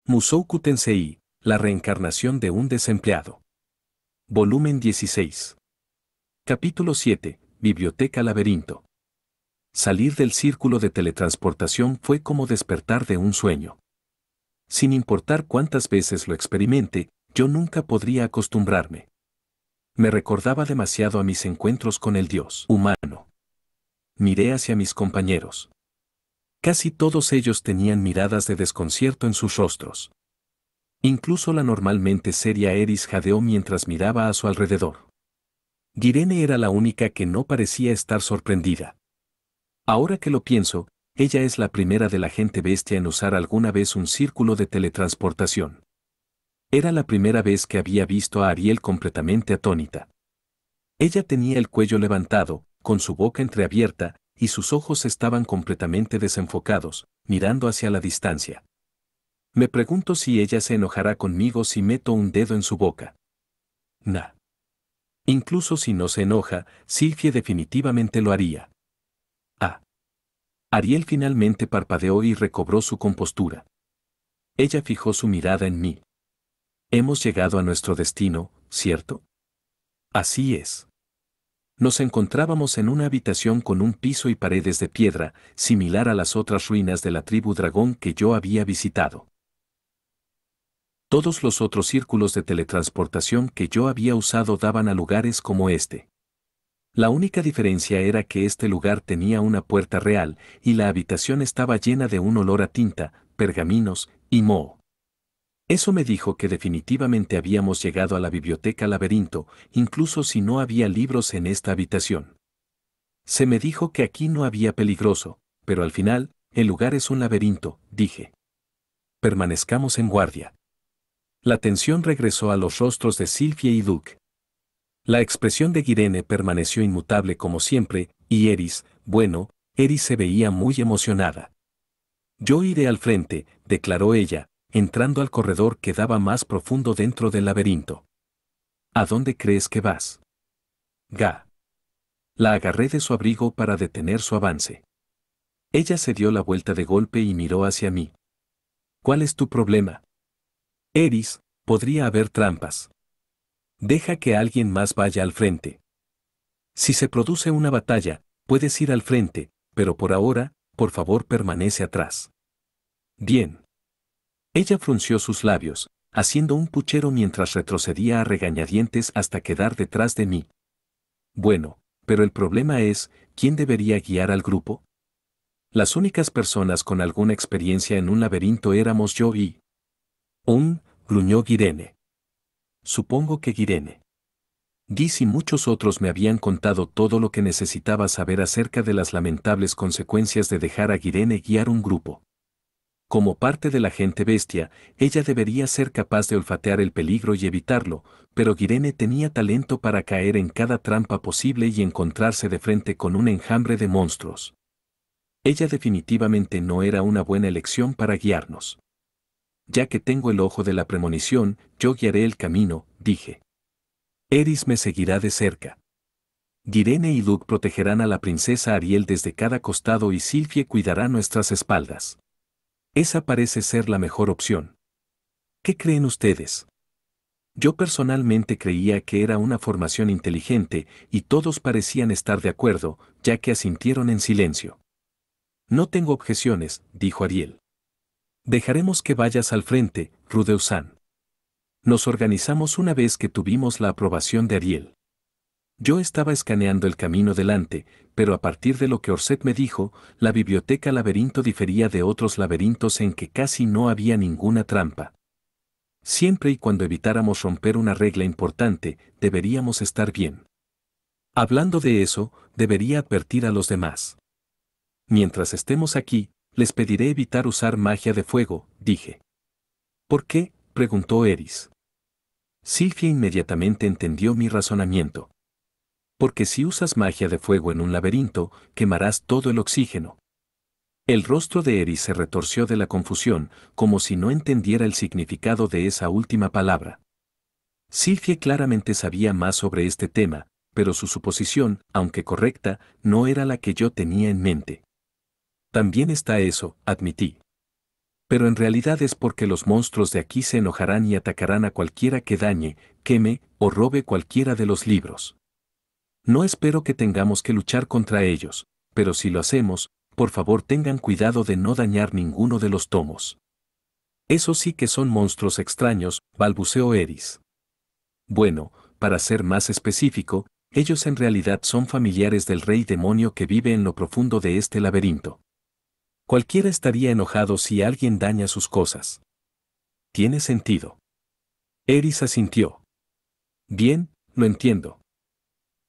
Mushoku Tensei, la reencarnación de un desempleado. Volumen 16. Capítulo 7, Biblioteca Laberinto. Salir del círculo de teletransportación fue como despertar de un sueño. Sin importar cuántas veces lo experimente, yo nunca podría acostumbrarme. Me recordaba demasiado a mis encuentros con el dios humano. Miré hacia mis compañeros. Casi todos ellos tenían miradas de desconcierto en sus rostros. Incluso la normalmente seria Eris jadeó mientras miraba a su alrededor. Girene era la única que no parecía estar sorprendida. Ahora que lo pienso, ella es la primera de la gente bestia en usar alguna vez un círculo de teletransportación. Era la primera vez que había visto a Ariel completamente atónita. Ella tenía el cuello levantado, con su boca entreabierta, y sus ojos estaban completamente desenfocados, mirando hacia la distancia. Me pregunto si ella se enojará conmigo si meto un dedo en su boca. Nah. Incluso si no se enoja, Sylphie definitivamente lo haría. Ah. Ariel finalmente parpadeó y recobró su compostura. Ella fijó su mirada en mí. Hemos llegado a nuestro destino, ¿cierto? Así es. Nos encontrábamos en una habitación con un piso y paredes de piedra, similar a las otras ruinas de la tribu dragón que yo había visitado. Todos los otros círculos de teletransportación que yo había usado daban a lugares como este. La única diferencia era que este lugar tenía una puerta real y la habitación estaba llena de un olor a tinta, pergaminos y moho. Eso me dijo que definitivamente habíamos llegado a la biblioteca laberinto, incluso si no había libros en esta habitación. Se me dijo que aquí no había peligroso, pero al final, el lugar es un laberinto, dije. Permanezcamos en guardia. La tensión regresó a los rostros de Sylphie y Duke. La expresión de Girene permaneció inmutable como siempre, y Eris, bueno, Eris se veía muy emocionada. Yo iré al frente, declaró ella, entrando al corredor que daba más profundo dentro del laberinto. ¿A dónde crees que vas? Ga. La agarré de su abrigo para detener su avance. Ella se dio la vuelta de golpe y miró hacia mí. ¿Cuál es tu problema? Eris, podría haber trampas. Deja que alguien más vaya al frente. Si se produce una batalla, puedes ir al frente, pero por ahora, por favor permanece atrás. Bien. Ella frunció sus labios, haciendo un puchero mientras retrocedía a regañadientes hasta quedar detrás de mí. Bueno, pero el problema es, ¿quién debería guiar al grupo? Las únicas personas con alguna experiencia en un laberinto éramos yo y... gruñó Girene. Supongo que Girene. Giz y muchos otros me habían contado todo lo que necesitaba saber acerca de las lamentables consecuencias de dejar a Girene guiar un grupo. Como parte de la gente bestia, ella debería ser capaz de olfatear el peligro y evitarlo, pero Girene tenía talento para caer en cada trampa posible y encontrarse de frente con un enjambre de monstruos. Ella definitivamente no era una buena elección para guiarnos. Ya que tengo el ojo de la premonición, yo guiaré el camino, dije. Eris me seguirá de cerca. Girene y Duke protegerán a la princesa Ariel desde cada costado y Sylphie cuidará nuestras espaldas. Esa parece ser la mejor opción. ¿Qué creen ustedes? Yo personalmente creía que era una formación inteligente y todos parecían estar de acuerdo, ya que asintieron en silencio. No tengo objeciones, dijo Ariel. Dejaremos que vayas al frente, Rudeu-san. Nos organizamos una vez que tuvimos la aprobación de Ariel. Yo estaba escaneando el camino delante, pero a partir de lo que Orset me dijo, la biblioteca laberinto difería de otros laberintos en que casi no había ninguna trampa. Siempre y cuando evitáramos romper una regla importante, deberíamos estar bien. Hablando de eso, debería advertir a los demás. Mientras estemos aquí, les pediré evitar usar magia de fuego, dije. ¿Por qué?, preguntó Eris. Sylphie inmediatamente entendió mi razonamiento. Porque si usas magia de fuego en un laberinto, quemarás todo el oxígeno. El rostro de Eris se retorció de la confusión, como si no entendiera el significado de esa última palabra. Sylphie claramente sabía más sobre este tema, pero su suposición, aunque correcta, no era la que yo tenía en mente. También está eso, admití. Pero en realidad es porque los monstruos de aquí se enojarán y atacarán a cualquiera que dañe, queme o robe cualquiera de los libros. No espero que tengamos que luchar contra ellos, pero si lo hacemos, por favor tengan cuidado de no dañar ninguno de los tomos. Esos sí que son monstruos extraños, balbuceó Eris. Bueno, para ser más específico, ellos en realidad son familiares del rey demonio que vive en lo profundo de este laberinto. Cualquiera estaría enojado si alguien daña sus cosas. Tiene sentido. Eris asintió. Bien, lo entiendo.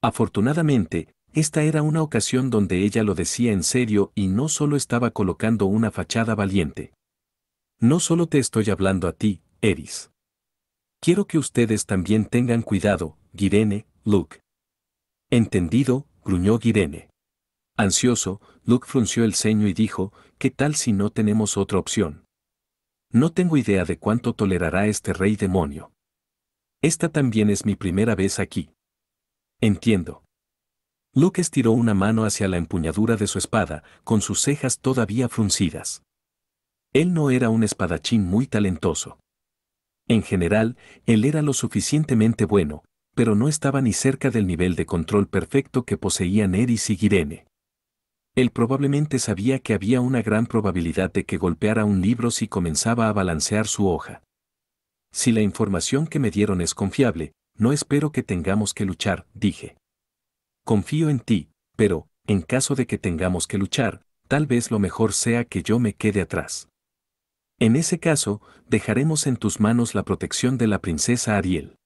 Afortunadamente, esta era una ocasión donde ella lo decía en serio y no solo estaba colocando una fachada valiente. No solo te estoy hablando a ti, Eris. Quiero que ustedes también tengan cuidado, Gyrene, Luke. Entendido, gruñó Gyrene. Ansioso, Luke frunció el ceño y dijo, ¿qué tal si no tenemos otra opción? No tengo idea de cuánto tolerará este rey demonio. Esta también es mi primera vez aquí. Entiendo. Luke estiró una mano hacia la empuñadura de su espada, con sus cejas todavía fruncidas. Él no era un espadachín muy talentoso. En general, él era lo suficientemente bueno, pero no estaba ni cerca del nivel de control perfecto que poseían Eris y Gyrene. Él probablemente sabía que había una gran probabilidad de que golpeara un libro si comenzaba a balancear su hoja. Si la información que me dieron es confiable, no espero que tengamos que luchar, dije. Confío en ti, pero, en caso de que tengamos que luchar, tal vez lo mejor sea que yo me quede atrás. En ese caso, dejaremos en tus manos la protección de la princesa Ariel.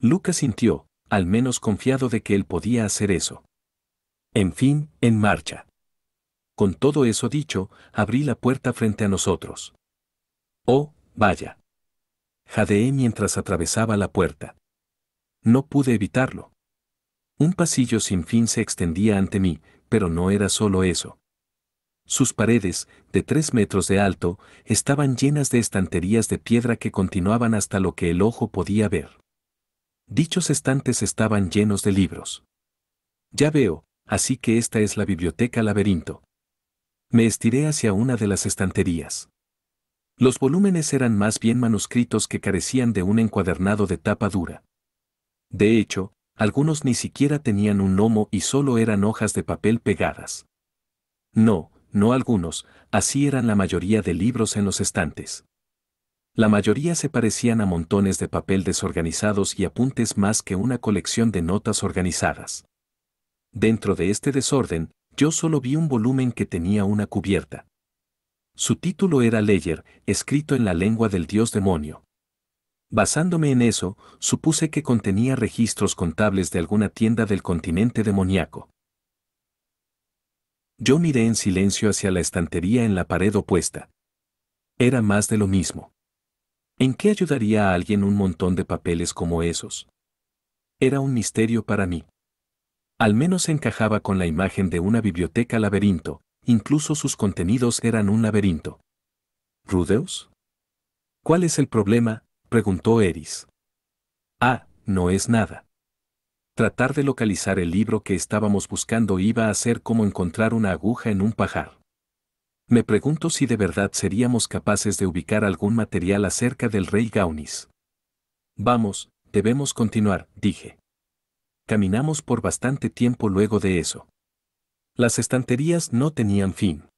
Lucas sintió, al menos confiado de que él podía hacer eso. En fin, en marcha. Con todo eso dicho, abrí la puerta frente a nosotros. Oh, vaya. Jadeé mientras atravesaba la puerta. No pude evitarlo. Un pasillo sin fin se extendía ante mí, pero no era solo eso. Sus paredes, de 3 metros de alto, estaban llenas de estanterías de piedra que continuaban hasta lo que el ojo podía ver. Dichos estantes estaban llenos de libros. Ya veo, así que esta es la biblioteca laberinto. Me estiré hacia una de las estanterías. Los volúmenes eran más bien manuscritos que carecían de un encuadernado de tapa dura. De hecho, algunos ni siquiera tenían un lomo y solo eran hojas de papel pegadas. No algunos, así eran la mayoría de libros en los estantes. La mayoría se parecían a montones de papel desorganizados y apuntes más que una colección de notas organizadas. Dentro de este desorden, yo solo vi un volumen que tenía una cubierta. Su título era Ledger, escrito en la lengua del dios demonio. Basándome en eso, supuse que contenía registros contables de alguna tienda del continente demoníaco. Yo miré en silencio hacia la estantería en la pared opuesta. Era más de lo mismo. ¿En qué ayudaría a alguien un montón de papeles como esos? Era un misterio para mí. Al menos encajaba con la imagen de una biblioteca laberinto, incluso sus contenidos eran un laberinto. ¿Rudeus? ¿Cuál es el problema?, preguntó Eris. No es nada. Tratar de localizar el libro que estábamos buscando iba a ser como encontrar una aguja en un pajar. Me pregunto si de verdad seríamos capaces de ubicar algún material acerca del rey Gaunis. Vamos, debemos continuar, dije. Caminamos por bastante tiempo luego de eso. Las estanterías no tenían fin.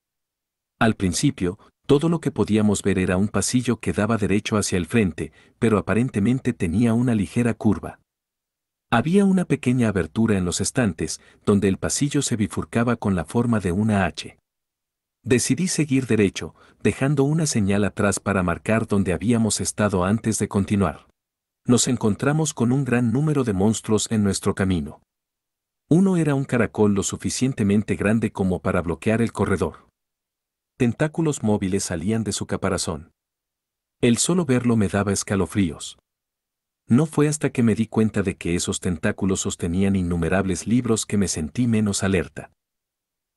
Al principio, todo lo que podíamos ver era un pasillo que daba derecho hacia el frente, pero aparentemente tenía una ligera curva. Había una pequeña abertura en los estantes, donde el pasillo se bifurcaba con la forma de una H. Decidí seguir derecho, dejando una señal atrás para marcar donde habíamos estado antes de continuar. Nos encontramos con un gran número de monstruos en nuestro camino. Uno era un caracol lo suficientemente grande como para bloquear el corredor. Tentáculos móviles salían de su caparazón. El solo verlo me daba escalofríos. No fue hasta que me di cuenta de que esos tentáculos sostenían innumerables libros que me sentí menos alerta.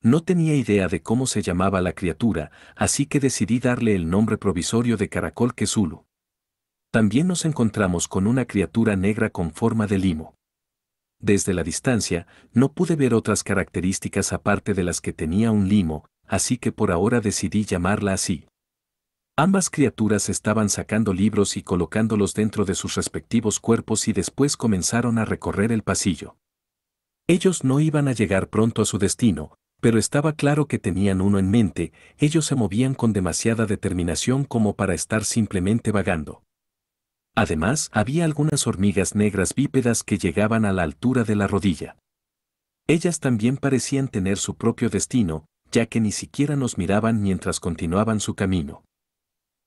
No tenía idea de cómo se llamaba la criatura, así que decidí darle el nombre provisorio de caracol Kesulu. También nos encontramos con una criatura negra con forma de limo. Desde la distancia, no pude ver otras características aparte de las que tenía un limo, así que por ahora decidí llamarla así. Ambas criaturas estaban sacando libros y colocándolos dentro de sus respectivos cuerpos y después comenzaron a recorrer el pasillo. Ellos no iban a llegar pronto a su destino, pero estaba claro que tenían uno en mente. Ellos se movían con demasiada determinación como para estar simplemente vagando. Además, había algunas hormigas negras bípedas que llegaban a la altura de la rodilla. Ellas también parecían tener su propio destino, ya que ni siquiera nos miraban mientras continuaban su camino.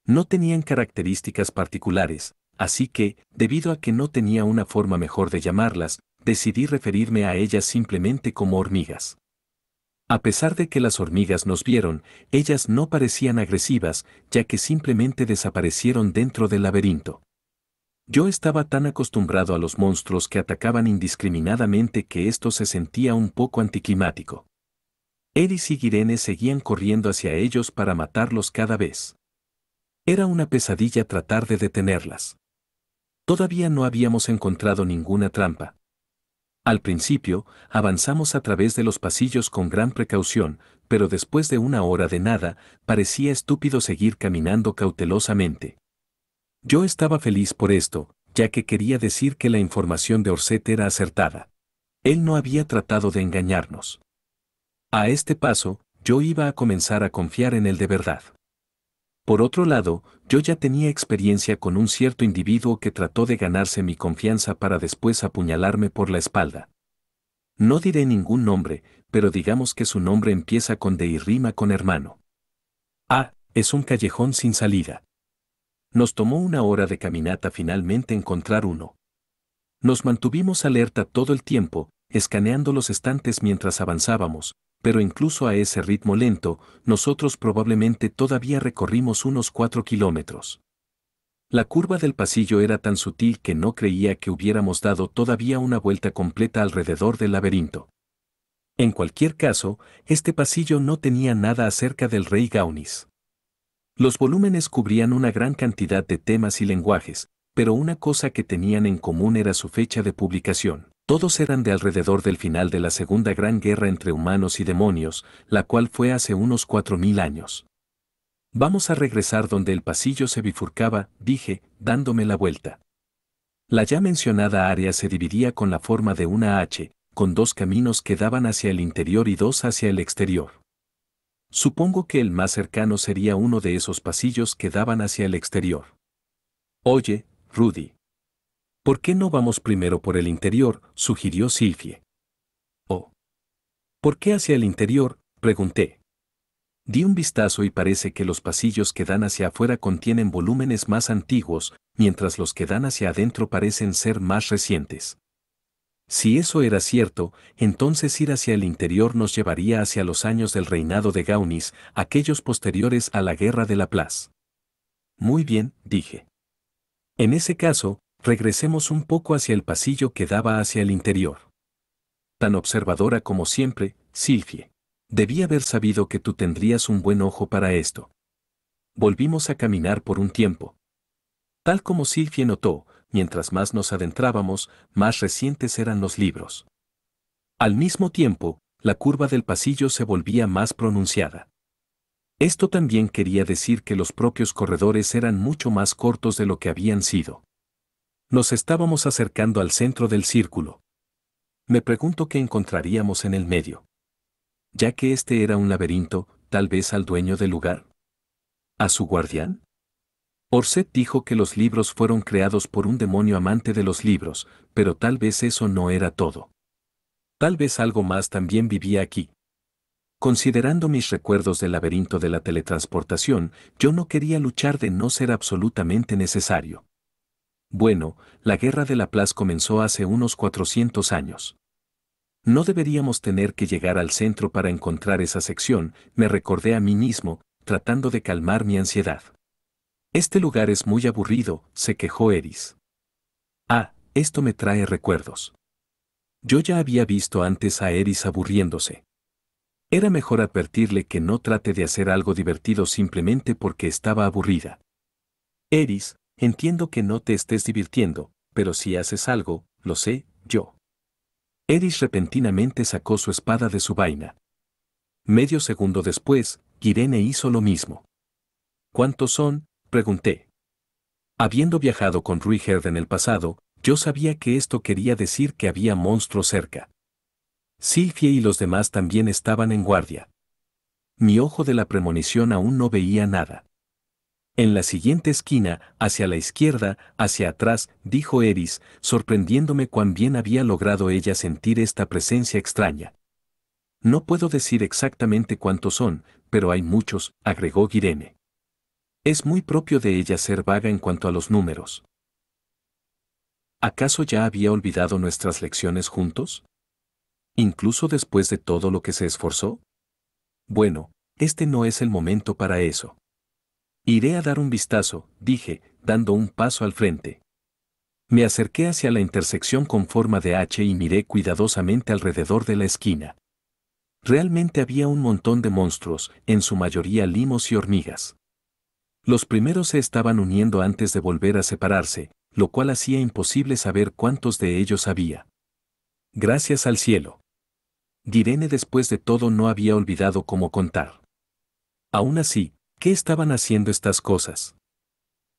No tenían características particulares, así que, debido a que no tenía una forma mejor de llamarlas, decidí referirme a ellas simplemente como hormigas. A pesar de que las hormigas nos vieron, ellas no parecían agresivas, ya que simplemente desaparecieron dentro del laberinto. Yo estaba tan acostumbrado a los monstruos que atacaban indiscriminadamente que esto se sentía un poco anticlimático. Eris y Irene seguían corriendo hacia ellos para matarlos cada vez. Era una pesadilla tratar de detenerlas. Todavía no habíamos encontrado ninguna trampa. Al principio, avanzamos a través de los pasillos con gran precaución, pero después de una hora de nada, parecía estúpido seguir caminando cautelosamente. Yo estaba feliz por esto, ya que quería decir que la información de Orset era acertada. Él no había tratado de engañarnos. A este paso, yo iba a comenzar a confiar en él de verdad. Por otro lado, yo ya tenía experiencia con un cierto individuo que trató de ganarse mi confianza para después apuñalarme por la espalda. No diré ningún nombre, pero digamos que su nombre empieza con D y rima con hermano. Ah, es un callejón sin salida. Nos tomó una hora de caminata finalmente encontrar uno. Nos mantuvimos alerta todo el tiempo, escaneando los estantes mientras avanzábamos, pero incluso a ese ritmo lento, nosotros probablemente todavía recorrimos unos 4 kilómetros. La curva del pasillo era tan sutil que no creía que hubiéramos dado todavía una vuelta completa alrededor del laberinto. En cualquier caso, este pasillo no tenía nada acerca del rey Gaunis. Los volúmenes cubrían una gran cantidad de temas y lenguajes, pero una cosa que tenían en común era su fecha de publicación. Todos eran de alrededor del final de la Segunda Gran Guerra entre humanos y demonios, la cual fue hace unos 4000 años. Vamos a regresar donde el pasillo se bifurcaba, dije, dándome la vuelta. La ya mencionada área se dividía con la forma de una H, con 2 caminos que daban hacia el interior y 2 hacia el exterior. Supongo que el más cercano sería uno de esos pasillos que daban hacia el exterior. Oye, Rudy. ¿Por qué no vamos primero por el interior?, sugirió Sylvie. Oh. ¿Por qué hacia el interior?, pregunté. Di un vistazo y parece que los pasillos que dan hacia afuera contienen volúmenes más antiguos, mientras los que dan hacia adentro parecen ser más recientes. Si eso era cierto, entonces ir hacia el interior nos llevaría hacia los años del reinado de Gaunis, aquellos posteriores a la Guerra de la Plaza. Muy bien, dije. En ese caso, regresemos un poco hacia el pasillo que daba hacia el interior. Tan observadora como siempre, Sylvie. Debí haber sabido que tú tendrías un buen ojo para esto. Volvimos a caminar por un tiempo. Tal como Sylvie notó, mientras más nos adentrábamos, más recientes eran los libros. Al mismo tiempo, la curva del pasillo se volvía más pronunciada. Esto también quería decir que los propios corredores eran mucho más cortos de lo que habían sido. Nos estábamos acercando al centro del círculo. Me pregunto qué encontraríamos en el medio. Ya que este era un laberinto, tal vez al dueño del lugar. ¿A su guardián? Orset dijo que los libros fueron creados por un demonio amante de los libros, pero tal vez eso no era todo. Tal vez algo más también vivía aquí. Considerando mis recuerdos del laberinto de la teletransportación, yo no quería luchar de no ser absolutamente necesario. Bueno, la Guerra de la Plaza comenzó hace unos 400 años. No deberíamos tener que llegar al centro para encontrar esa sección, me recordé a mí mismo, tratando de calmar mi ansiedad. Este lugar es muy aburrido, se quejó Eris. Ah, esto me trae recuerdos. Yo ya había visto antes a Eris aburriéndose. Era mejor advertirle que no trate de hacer algo divertido simplemente porque estaba aburrida. Eris, entiendo que no te estés divirtiendo, pero si haces algo, lo sé, yo. Eris repentinamente sacó su espada de su vaina. Medio segundo después, Irene hizo lo mismo. ¿Cuántos son?, pregunté. Habiendo viajado con Ruigerd en el pasado, yo sabía que esto quería decir que había monstruos cerca. Sylvie y los demás también estaban en guardia. Mi ojo de la premonición aún no veía nada. En la siguiente esquina, hacia la izquierda, hacia atrás, dijo Eris, sorprendiéndome cuán bien había logrado ella sentir esta presencia extraña. No puedo decir exactamente cuántos son, pero hay muchos, agregó Girene. Es muy propio de ella ser vaga en cuanto a los números. ¿Acaso ya había olvidado nuestras lecciones juntos? ¿Incluso después de todo lo que se esforzó? Bueno, este no es el momento para eso. Iré a dar un vistazo, dije, dando un paso al frente. Me acerqué hacia la intersección con forma de H y miré cuidadosamente alrededor de la esquina. Realmente había un montón de monstruos, en su mayoría limos y hormigas. Los primeros se estaban uniendo antes de volver a separarse, lo cual hacía imposible saber cuántos de ellos había. Gracias al cielo. Girene después de todo no había olvidado cómo contar. Aún así, ¿qué estaban haciendo estas cosas?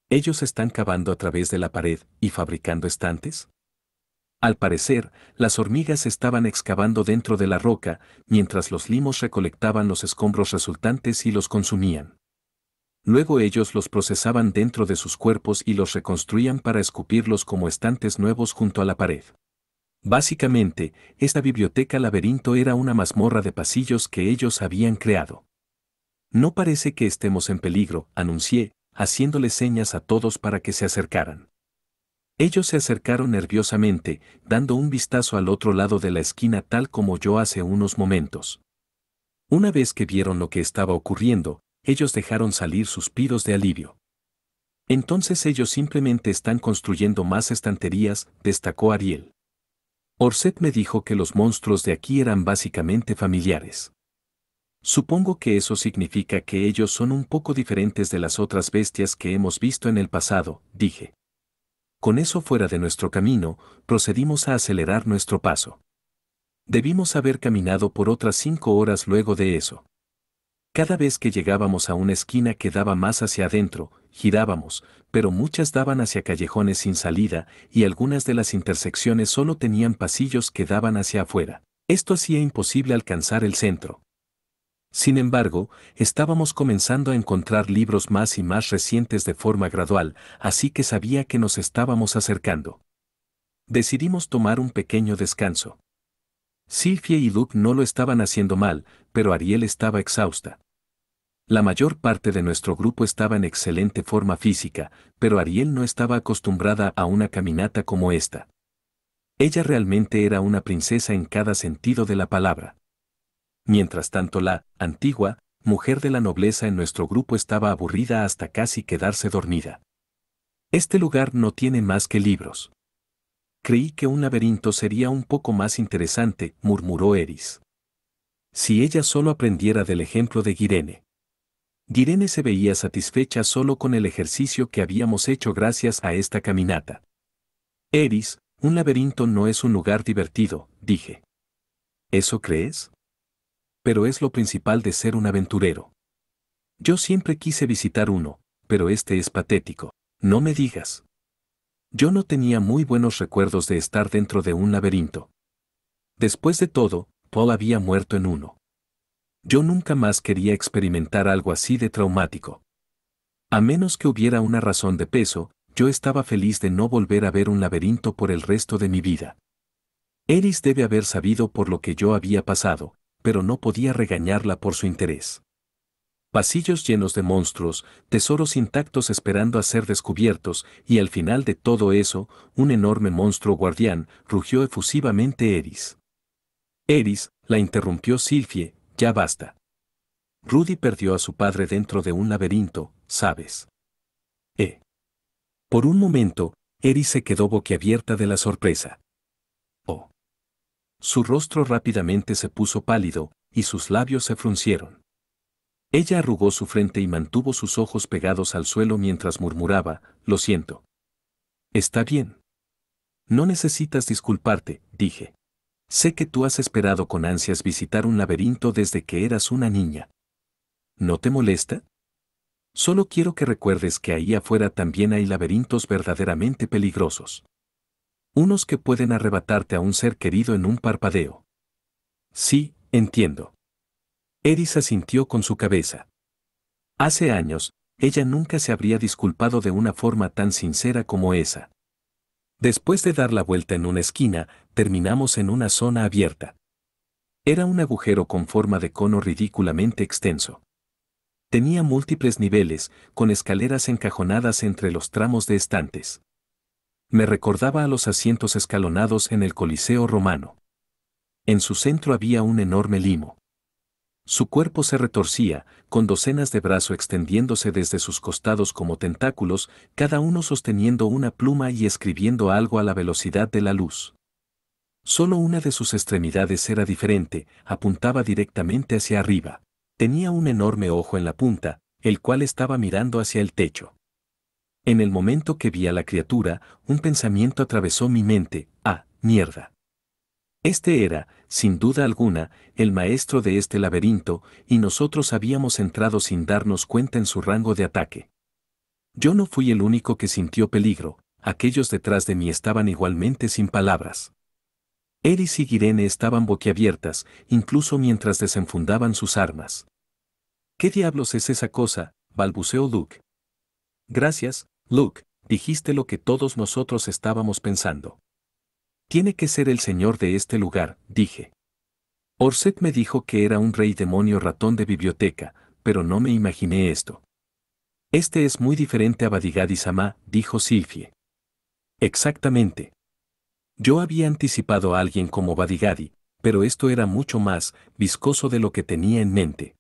¿Ellos están cavando a través de la pared y fabricando estantes? Al parecer, las hormigas estaban excavando dentro de la roca, mientras los limos recolectaban los escombros resultantes y los consumían. Luego ellos los procesaban dentro de sus cuerpos y los reconstruían para escupirlos como estantes nuevos junto a la pared. Básicamente, esta biblioteca laberinto era una mazmorra de pasillos que ellos habían creado. No parece que estemos en peligro, anuncié, haciéndole señas a todos para que se acercaran. Ellos se acercaron nerviosamente, dando un vistazo al otro lado de la esquina tal como yo hace unos momentos. Una vez que vieron lo que estaba ocurriendo, ellos dejaron salir suspiros de alivio. Entonces ellos simplemente están construyendo más estanterías, destacó Ariel. Orset me dijo que los monstruos de aquí eran básicamente familiares. Supongo que eso significa que ellos son un poco diferentes de las otras bestias que hemos visto en el pasado, dije. Con eso fuera de nuestro camino, procedimos a acelerar nuestro paso. Debimos haber caminado por otras 5 horas luego de eso. Cada vez que llegábamos a una esquina que daba más hacia adentro, girábamos, pero muchas daban hacia callejones sin salida, y algunas de las intersecciones solo tenían pasillos que daban hacia afuera. Esto hacía imposible alcanzar el centro. Sin embargo, estábamos comenzando a encontrar libros más y más recientes de forma gradual, así que sabía que nos estábamos acercando. Decidimos tomar un pequeño descanso. Sylvie y Luke no lo estaban haciendo mal, pero Ariel estaba exhausta. La mayor parte de nuestro grupo estaba en excelente forma física, pero Ariel no estaba acostumbrada a una caminata como esta. Ella realmente era una princesa en cada sentido de la palabra. Mientras tanto la antigua mujer de la nobleza en nuestro grupo estaba aburrida hasta casi quedarse dormida. Este lugar no tiene más que libros. Creí que un laberinto sería un poco más interesante, murmuró Eris. Si ella solo aprendiera del ejemplo de Girene. Girene se veía satisfecha solo con el ejercicio que habíamos hecho gracias a esta caminata. Eris, un laberinto no es un lugar divertido, dije. ¿Eso crees? Pero es lo principal de ser un aventurero. Yo siempre quise visitar uno, pero este es patético. No me digas. Yo no tenía muy buenos recuerdos de estar dentro de un laberinto. Después de todo, Paul había muerto en uno. Yo nunca más quería experimentar algo así de traumático. A menos que hubiera una razón de peso, yo estaba feliz de no volver a ver un laberinto por el resto de mi vida. Eris debe haber sabido por lo que yo había pasado, pero no podía regañarla por su interés. Pasillos llenos de monstruos, tesoros intactos esperando a ser descubiertos, y al final de todo eso, un enorme monstruo guardián, rugió efusivamente Eris. Eris, la interrumpió Sylvie, ya basta. Rudy perdió a su padre dentro de un laberinto, ¿sabes? Por un momento, Eris se quedó boquiabierta de la sorpresa. Oh. Su rostro rápidamente se puso pálido, y sus labios se fruncieron. Ella arrugó su frente y mantuvo sus ojos pegados al suelo mientras murmuraba, lo siento. Está bien. No necesitas disculparte, dije. Sé que tú has esperado con ansias visitar un laberinto desde que eras una niña. ¿No te molesta? Solo quiero que recuerdes que ahí afuera también hay laberintos verdaderamente peligrosos. Unos que pueden arrebatarte a un ser querido en un parpadeo. Sí, entiendo. Eris asintió con su cabeza. Hace años, ella nunca se habría disculpado de una forma tan sincera como esa. Después de dar la vuelta en una esquina, terminamos en una zona abierta. Era un agujero con forma de cono ridículamente extenso. Tenía múltiples niveles, con escaleras encajonadas entre los tramos de estantes. Me recordaba a los asientos escalonados en el Coliseo romano. En su centro había un enorme limo. Su cuerpo se retorcía, con docenas de brazos extendiéndose desde sus costados como tentáculos, cada uno sosteniendo una pluma y escribiendo algo a la velocidad de la luz. Solo una de sus extremidades era diferente, apuntaba directamente hacia arriba. Tenía un enorme ojo en la punta, el cual estaba mirando hacia el techo. En el momento que vi a la criatura, un pensamiento atravesó mi mente: ¡ah, mierda! Este era, sin duda alguna, el maestro de este laberinto, y nosotros habíamos entrado sin darnos cuenta en su rango de ataque. Yo no fui el único que sintió peligro, aquellos detrás de mí estaban igualmente sin palabras. Eris y Irene estaban boquiabiertas, incluso mientras desenfundaban sus armas. ¿Qué diablos es esa cosa?, balbuceó Luke. Gracias, Luke, dijiste lo que todos nosotros estábamos pensando. Tiene que ser el señor de este lugar, dije. Orset me dijo que era un rey demonio ratón de biblioteca, pero no me imaginé esto. Este es muy diferente a Badigadi-sama, dijo Sylphie. Exactamente. Yo había anticipado a alguien como Badigadi, pero esto era mucho más viscoso de lo que tenía en mente.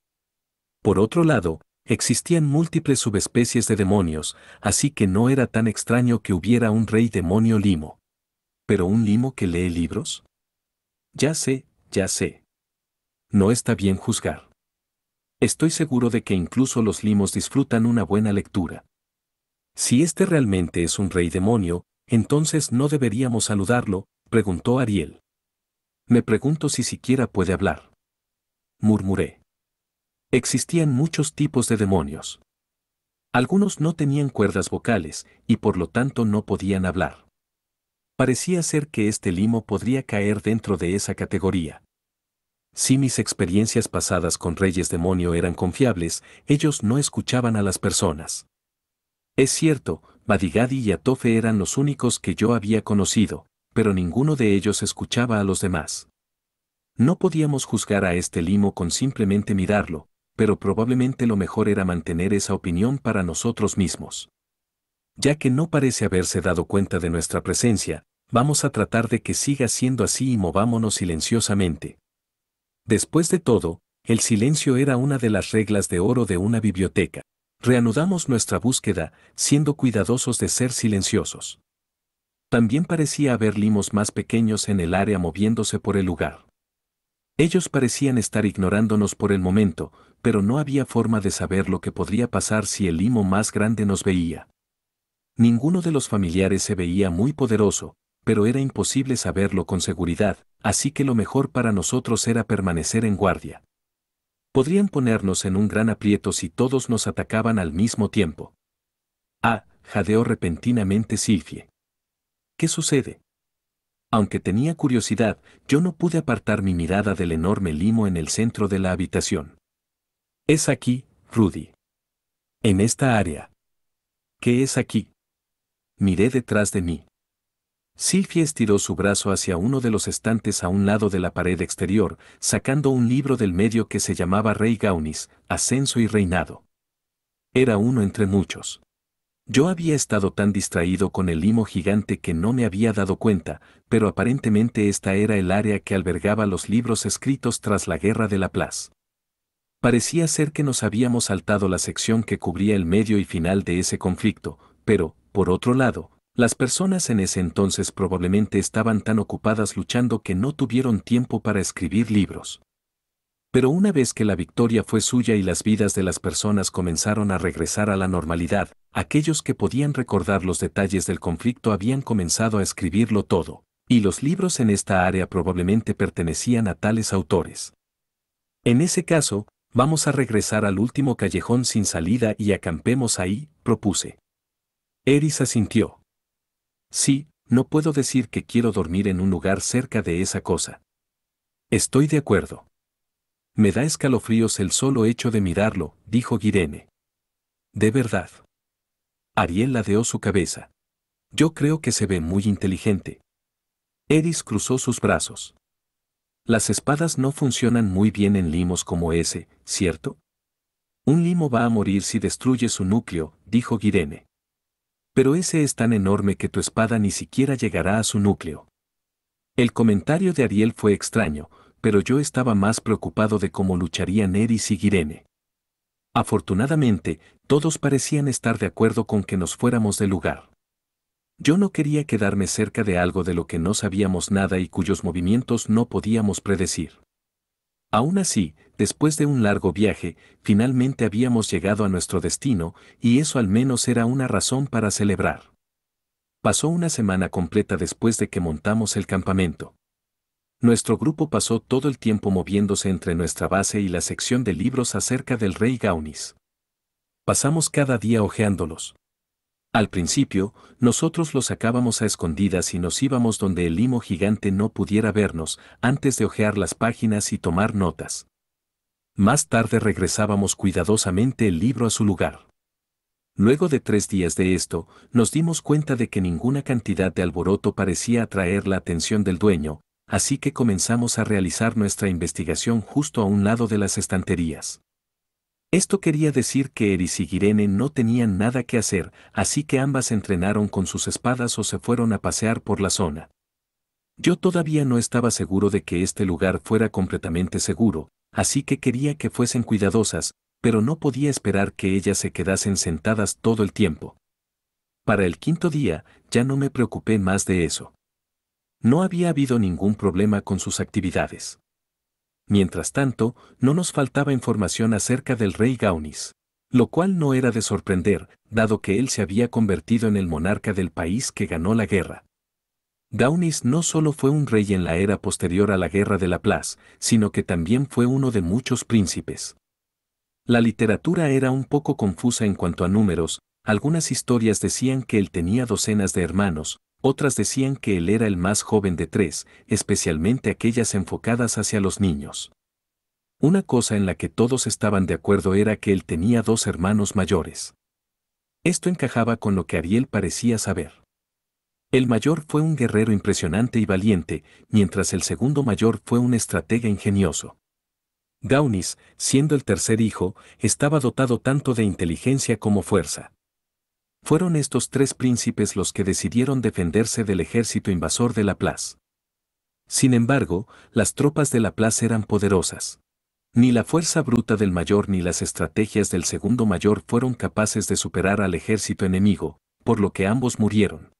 Por otro lado, existían múltiples subespecies de demonios, así que no era tan extraño que hubiera un rey demonio limo. ¿Pero un limo que lee libros? Ya sé, ya sé. No está bien juzgar. Estoy seguro de que incluso los limos disfrutan una buena lectura. Si este realmente es un rey demonio, entonces no deberíamos saludarlo, preguntó Ariel. Me pregunto si siquiera puede hablar. Murmuré. Existían muchos tipos de demonios. Algunos no tenían cuerdas vocales, y por lo tanto no podían hablar. Parecía ser que este limo podría caer dentro de esa categoría. Si mis experiencias pasadas con reyes demonio eran confiables, ellos no escuchaban a las personas. Es cierto, Badigadi y Atofe eran los únicos que yo había conocido, pero ninguno de ellos escuchaba a los demás. No podíamos juzgar a este limo con simplemente mirarlo, pero probablemente lo mejor era mantener esa opinión para nosotros mismos. Ya que no parece haberse dado cuenta de nuestra presencia, vamos a tratar de que siga siendo así y movámonos silenciosamente. Después de todo, el silencio era una de las reglas de oro de una biblioteca. Reanudamos nuestra búsqueda, siendo cuidadosos de ser silenciosos. También parecía haber limos más pequeños en el área moviéndose por el lugar. Ellos parecían estar ignorándonos por el momento, pero no había forma de saber lo que podría pasar si el limo más grande nos veía. Ninguno de los familiares se veía muy poderoso, pero era imposible saberlo con seguridad, así que lo mejor para nosotros era permanecer en guardia. Podrían ponernos en un gran aprieto si todos nos atacaban al mismo tiempo. Ah, jadeó repentinamente Sylphie. ¿Qué sucede? Aunque tenía curiosidad, yo no pude apartar mi mirada del enorme limo en el centro de la habitación. Es aquí, Rudy. En esta área. ¿Qué es aquí? Miré detrás de mí. Sylphie estiró su brazo hacia uno de los estantes a un lado de la pared exterior, sacando un libro del medio que se llamaba Rey Gaunis, Ascenso y Reinado. Era uno entre muchos. Yo había estado tan distraído con el limo gigante que no me había dado cuenta, pero aparentemente esta era el área que albergaba los libros escritos tras la Guerra de la Plaza. Parecía ser que nos habíamos saltado la sección que cubría el medio y final de ese conflicto, pero, por otro lado, las personas en ese entonces probablemente estaban tan ocupadas luchando que no tuvieron tiempo para escribir libros. Pero una vez que la victoria fue suya y las vidas de las personas comenzaron a regresar a la normalidad, aquellos que podían recordar los detalles del conflicto habían comenzado a escribirlo todo, y los libros en esta área probablemente pertenecían a tales autores. En ese caso, Vamos a regresar al último callejón sin salida y acampemos ahí, propuse. Eris asintió. Sí, no puedo decir que quiero dormir en un lugar cerca de esa cosa. Estoy de acuerdo. Me da escalofríos el solo hecho de mirarlo, dijo Guirene. ¿De verdad? Ariel ladeó su cabeza. Yo creo que se ve muy inteligente. Eris cruzó sus brazos. Las espadas no funcionan muy bien en limos como ese, ¿cierto? Un limo va a morir si destruye su núcleo, dijo Guirene. Pero ese es tan enorme que tu espada ni siquiera llegará a su núcleo. El comentario de Ariel fue extraño, pero yo estaba más preocupado de cómo lucharían Eris y Guirene. Afortunadamente, todos parecían estar de acuerdo con que nos fuéramos del lugar. Yo no quería quedarme cerca de algo de lo que no sabíamos nada y cuyos movimientos no podíamos predecir. Aún así, después de un largo viaje, finalmente habíamos llegado a nuestro destino, y eso al menos era una razón para celebrar. Pasó una semana completa después de que montamos el campamento. Nuestro grupo pasó todo el tiempo moviéndose entre nuestra base y la sección de libros acerca del rey Gaunis. Pasamos cada día hojeándolos. Al principio, nosotros los sacábamos a escondidas y nos íbamos donde el limo gigante no pudiera vernos, antes de hojear las páginas y tomar notas. Más tarde regresábamos cuidadosamente el libro a su lugar. Luego de 3 días de esto, nos dimos cuenta de que ninguna cantidad de alboroto parecía atraer la atención del dueño, así que comenzamos a realizar nuestra investigación justo a un lado de las estanterías. Esto quería decir que Eris y Guirene no tenían nada que hacer, así que ambas entrenaron con sus espadas o se fueron a pasear por la zona. Yo todavía no estaba seguro de que este lugar fuera completamente seguro, así que quería que fuesen cuidadosas, pero no podía esperar que ellas se quedasen sentadas todo el tiempo. Para el 5.º día, ya no me preocupé más de eso. No había habido ningún problema con sus actividades. Mientras tanto, no nos faltaba información acerca del rey Gaunis, lo cual no era de sorprender, dado que él se había convertido en el monarca del país que ganó la guerra. Gaunis no solo fue un rey en la era posterior a la guerra de Laplace, sino que también fue uno de muchos príncipes. La literatura era un poco confusa en cuanto a números, algunas historias decían que él tenía docenas de hermanos, otras decían que él era el más joven de 3, especialmente aquellas enfocadas hacia los niños. Una cosa en la que todos estaban de acuerdo era que él tenía 2 hermanos mayores. Esto encajaba con lo que Ariel parecía saber. El mayor fue un guerrero impresionante y valiente, mientras el segundo mayor fue un estratega ingenioso. Gaunis, siendo el tercer hijo, estaba dotado tanto de inteligencia como fuerza. Fueron estos 3 príncipes los que decidieron defenderse del ejército invasor de Laplace. Sin embargo, las tropas de Laplace eran poderosas. Ni la fuerza bruta del mayor ni las estrategias del segundo mayor fueron capaces de superar al ejército enemigo, por lo que ambos murieron.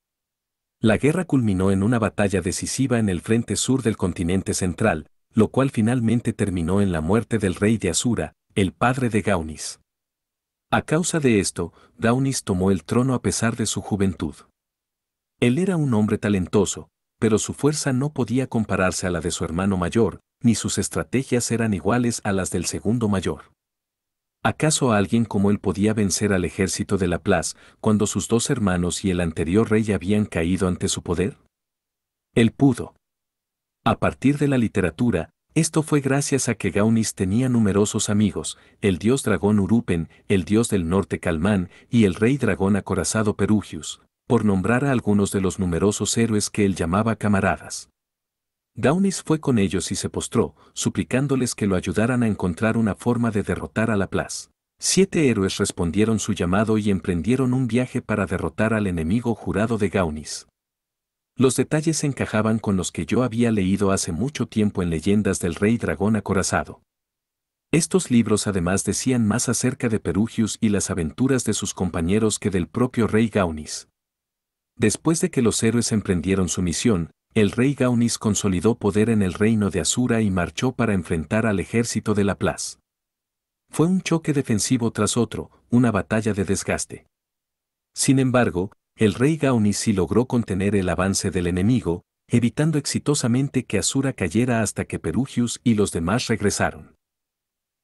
La guerra culminó en una batalla decisiva en el frente sur del continente central, lo cual finalmente terminó en la muerte del rey de Asura, el padre de Gaunis. A causa de esto, Gaunis tomó el trono a pesar de su juventud. Él era un hombre talentoso, pero su fuerza no podía compararse a la de su hermano mayor, ni sus estrategias eran iguales a las del segundo mayor. ¿Acaso alguien como él podía vencer al ejército de Laplace cuando sus 2 hermanos y el anterior rey habían caído ante su poder? Él pudo. A partir de la literatura, esto fue gracias a que Gaunis tenía numerosos amigos, el dios dragón Urupen, el dios del norte Calmán y el rey dragón acorazado Perugius, por nombrar a algunos de los numerosos héroes que él llamaba camaradas. Gaunis fue con ellos y se postró, suplicándoles que lo ayudaran a encontrar una forma de derrotar a Laplace. 7 héroes respondieron su llamado y emprendieron un viaje para derrotar al enemigo jurado de Gaunis. Los detalles encajaban con los que yo había leído hace mucho tiempo en leyendas del rey dragón acorazado. Estos libros además decían más acerca de Perugius y las aventuras de sus compañeros que del propio rey Gaunis. Después de que los héroes emprendieron su misión, el rey Gaunis consolidó poder en el reino de Asura y marchó para enfrentar al ejército de Laplace. Fue un choque defensivo tras otro, una batalla de desgaste. Sin embargo, el rey Gaunis sí logró contener el avance del enemigo, evitando exitosamente que Asura cayera hasta que Perugius y los demás regresaron.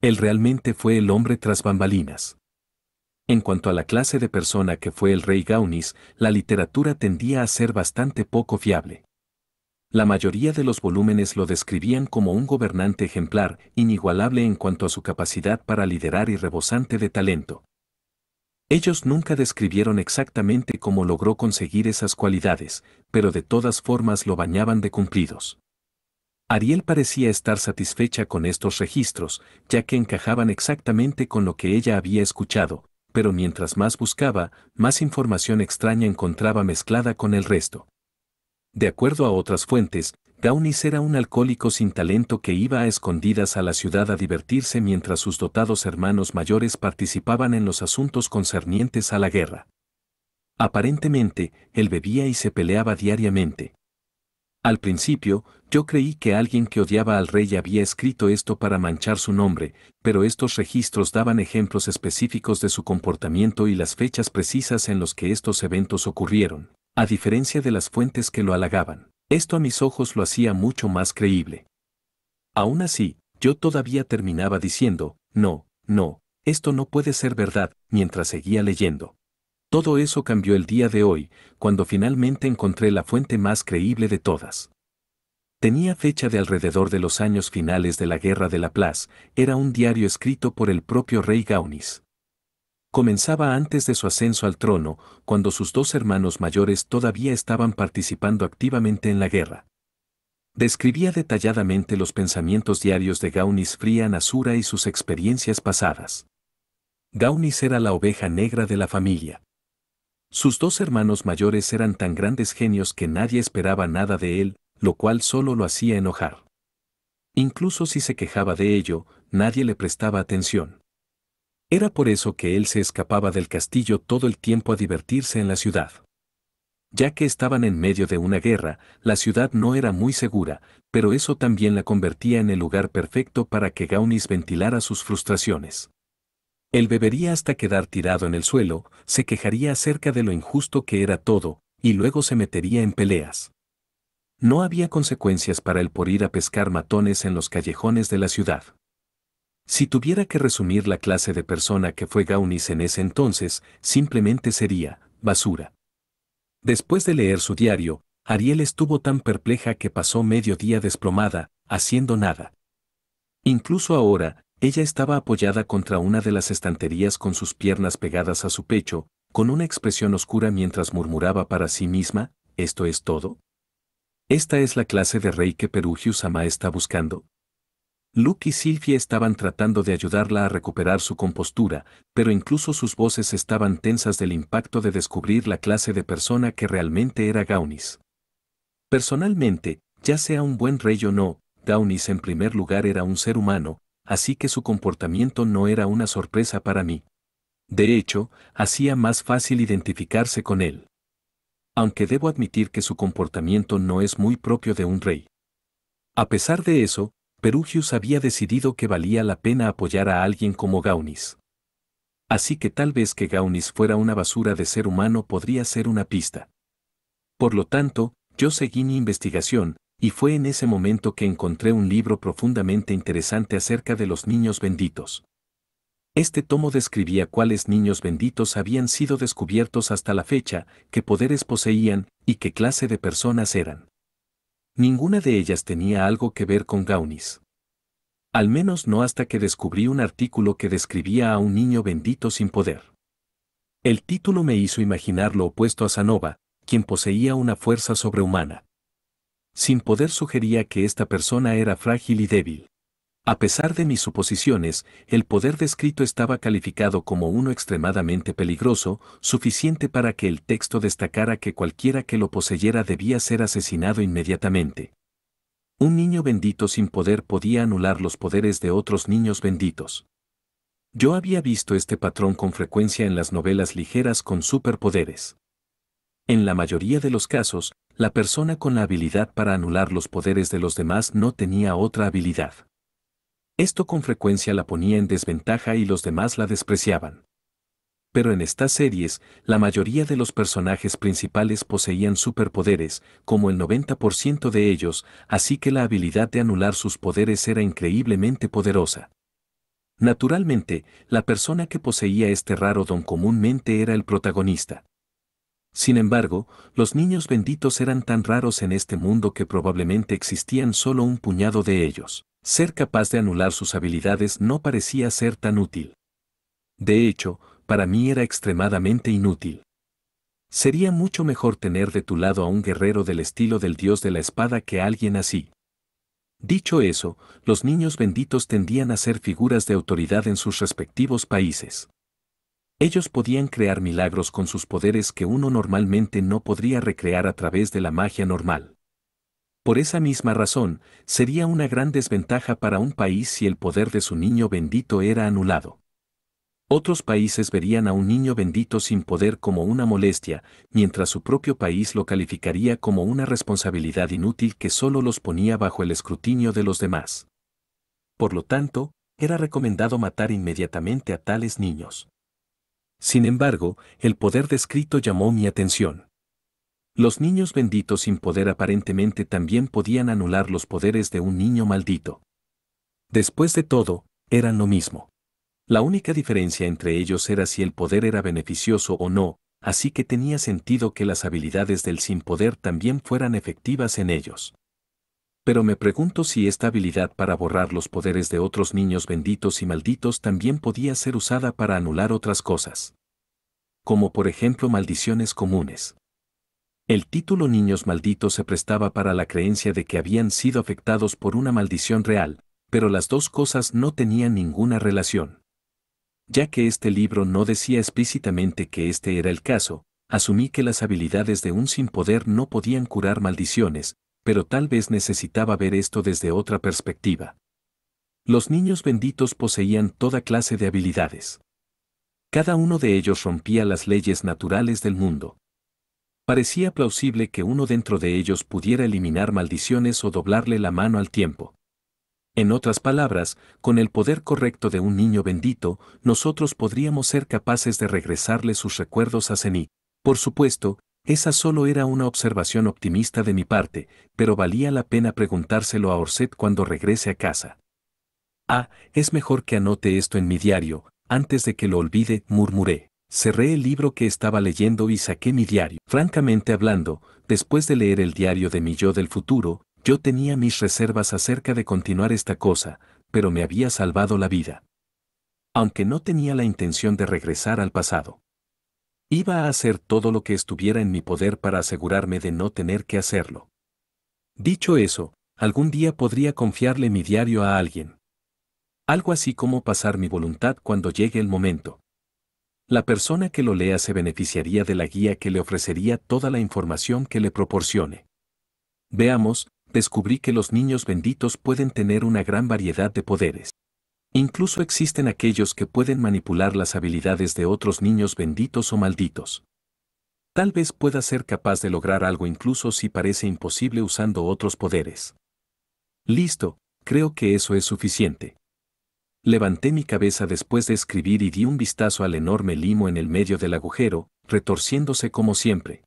Él realmente fue el hombre tras bambalinas. En cuanto a la clase de persona que fue el rey Gaunis, la literatura tendía a ser bastante poco fiable. La mayoría de los volúmenes lo describían como un gobernante ejemplar, inigualable en cuanto a su capacidad para liderar y rebosante de talento. Ellos nunca describieron exactamente cómo logró conseguir esas cualidades, pero de todas formas lo bañaban de cumplidos. Ariel parecía estar satisfecha con estos registros, ya que encajaban exactamente con lo que ella había escuchado, pero mientras más buscaba, más información extraña encontraba mezclada con el resto. De acuerdo a otras fuentes, Gaunis era un alcohólico sin talento que iba a escondidas a la ciudad a divertirse mientras sus dotados hermanos mayores participaban en los asuntos concernientes a la guerra. Aparentemente, él bebía y se peleaba diariamente. Al principio, yo creí que alguien que odiaba al rey había escrito esto para manchar su nombre, pero estos registros daban ejemplos específicos de su comportamiento y las fechas precisas en los que estos eventos ocurrieron, a diferencia de las fuentes que lo halagaban. Esto a mis ojos lo hacía mucho más creíble. Aún así, yo todavía terminaba diciendo, no, no, esto no puede ser verdad, mientras seguía leyendo. Todo eso cambió el día de hoy, cuando finalmente encontré la fuente más creíble de todas. Tenía fecha de alrededor de los años finales de la Guerra de la Plaza, era un diario escrito por el propio rey Gaunis. Comenzaba antes de su ascenso al trono, cuando sus dos hermanos mayores todavía estaban participando activamente en la guerra. Describía detalladamente los pensamientos diarios de Gaunis Fría Nasura y sus experiencias pasadas. Gaunis era la oveja negra de la familia. Sus dos hermanos mayores eran tan grandes genios que nadie esperaba nada de él, lo cual solo lo hacía enojar. Incluso si se quejaba de ello, nadie le prestaba atención. Era por eso que él se escapaba del castillo todo el tiempo a divertirse en la ciudad. Ya que estaban en medio de una guerra, la ciudad no era muy segura, pero eso también la convertía en el lugar perfecto para que Gaunis ventilara sus frustraciones. Él bebería hasta quedar tirado en el suelo, se quejaría acerca de lo injusto que era todo, y luego se metería en peleas. No había consecuencias para él por ir a pescar matones en los callejones de la ciudad. Si tuviera que resumir la clase de persona que fue Gaunis en ese entonces, simplemente sería basura. Después de leer su diario, Ariel estuvo tan perpleja que pasó medio día desplomada, haciendo nada. Incluso ahora, ella estaba apoyada contra una de las estanterías con sus piernas pegadas a su pecho, con una expresión oscura mientras murmuraba para sí misma, ¿esto es todo? ¿Esta es la clase de rey que Perugius Ama está buscando? Luke y Sylvie estaban tratando de ayudarla a recuperar su compostura, pero incluso sus voces estaban tensas del impacto de descubrir la clase de persona que realmente era Gaunis. Personalmente, ya sea un buen rey o no, Gaunis en primer lugar era un ser humano, así que su comportamiento no era una sorpresa para mí. De hecho, hacía más fácil identificarse con él. Aunque debo admitir que su comportamiento no es muy propio de un rey. A pesar de eso, Perugius había decidido que valía la pena apoyar a alguien como Gaunis. Así que tal vez que Gaunis fuera una basura de ser humano podría ser una pista. Por lo tanto, yo seguí mi investigación, y fue en ese momento que encontré un libro profundamente interesante acerca de los niños benditos. Este tomo describía cuáles niños benditos habían sido descubiertos hasta la fecha, qué poderes poseían y qué clase de personas eran. Ninguna de ellas tenía algo que ver con Gaunis. Al menos no hasta que descubrí un artículo que describía a un niño bendito sin poder. El título me hizo imaginar lo opuesto a Sanova, quien poseía una fuerza sobrehumana. Sin poder sugería que esta persona era frágil y débil. A pesar de mis suposiciones, el poder descrito estaba calificado como uno extremadamente peligroso, suficiente para que el texto destacara que cualquiera que lo poseyera debía ser asesinado inmediatamente. Un niño bendito sin poder podía anular los poderes de otros niños benditos. Yo había visto este patrón con frecuencia en las novelas ligeras con superpoderes. En la mayoría de los casos, la persona con la habilidad para anular los poderes de los demás no tenía otra habilidad. Esto con frecuencia la ponía en desventaja y los demás la despreciaban. Pero en estas series, la mayoría de los personajes principales poseían superpoderes, como el 90% de ellos, así que la habilidad de anular sus poderes era increíblemente poderosa. Naturalmente, la persona que poseía este raro don comúnmente era el protagonista. Sin embargo, los niños benditos eran tan raros en este mundo que probablemente existían solo un puñado de ellos. Ser capaz de anular sus habilidades no parecía ser tan útil. De hecho, para mí era extremadamente inútil. Sería mucho mejor tener de tu lado a un guerrero del estilo del dios de la espada que a alguien así. Dicho eso, los niños benditos tendían a ser figuras de autoridad en sus respectivos países. Ellos podían crear milagros con sus poderes que uno normalmente no podría recrear a través de la magia normal. Por esa misma razón, sería una gran desventaja para un país si el poder de su niño bendito era anulado. Otros países verían a un niño bendito sin poder como una molestia, mientras su propio país lo calificaría como una responsabilidad inútil que solo los ponía bajo el escrutinio de los demás. Por lo tanto, era recomendado matar inmediatamente a tales niños. Sin embargo, el poder descrito llamó mi atención. Los niños benditos sin poder aparentemente también podían anular los poderes de un niño maldito. Después de todo, eran lo mismo. La única diferencia entre ellos era si el poder era beneficioso o no, así que tenía sentido que las habilidades del sin poder también fueran efectivas en ellos. Pero me pregunto si esta habilidad para borrar los poderes de otros niños benditos y malditos también podía ser usada para anular otras cosas. Como por ejemplo maldiciones comunes. El título niños malditos se prestaba para la creencia de que habían sido afectados por una maldición real, pero las dos cosas no tenían ninguna relación. Ya que este libro no decía explícitamente que este era el caso, asumí que las habilidades de un sin poder no podían curar maldiciones, pero tal vez necesitaba ver esto desde otra perspectiva. Los niños benditos poseían toda clase de habilidades. Cada uno de ellos rompía las leyes naturales del mundo. Parecía plausible que uno dentro de ellos pudiera eliminar maldiciones o doblarle la mano al tiempo. En otras palabras, con el poder correcto de un niño bendito, nosotros podríamos ser capaces de regresarle sus recuerdos a Zenith. Por supuesto, esa solo era una observación optimista de mi parte, pero valía la pena preguntárselo a Orset cuando regrese a casa. Ah, es mejor que anote esto en mi diario, antes de que lo olvide, murmuré. Cerré el libro que estaba leyendo y saqué mi diario. Francamente hablando, después de leer el diario de mi yo del futuro, yo tenía mis reservas acerca de continuar esta cosa, pero me había salvado la vida. Aunque no tenía la intención de regresar al pasado. Iba a hacer todo lo que estuviera en mi poder para asegurarme de no tener que hacerlo. Dicho eso, algún día podría confiarle mi diario a alguien. Algo así como pasar mi voluntad cuando llegue el momento. La persona que lo lea se beneficiaría de la guía que le ofrecería toda la información que le proporcione. Veamos, descubrí que los niños benditos pueden tener una gran variedad de poderes. Incluso existen aquellos que pueden manipular las habilidades de otros niños benditos o malditos. Tal vez pueda ser capaz de lograr algo incluso si parece imposible usando otros poderes. Listo, creo que eso es suficiente. Levanté mi cabeza después de escribir y di un vistazo al enorme limo en el medio del agujero, retorciéndose como siempre.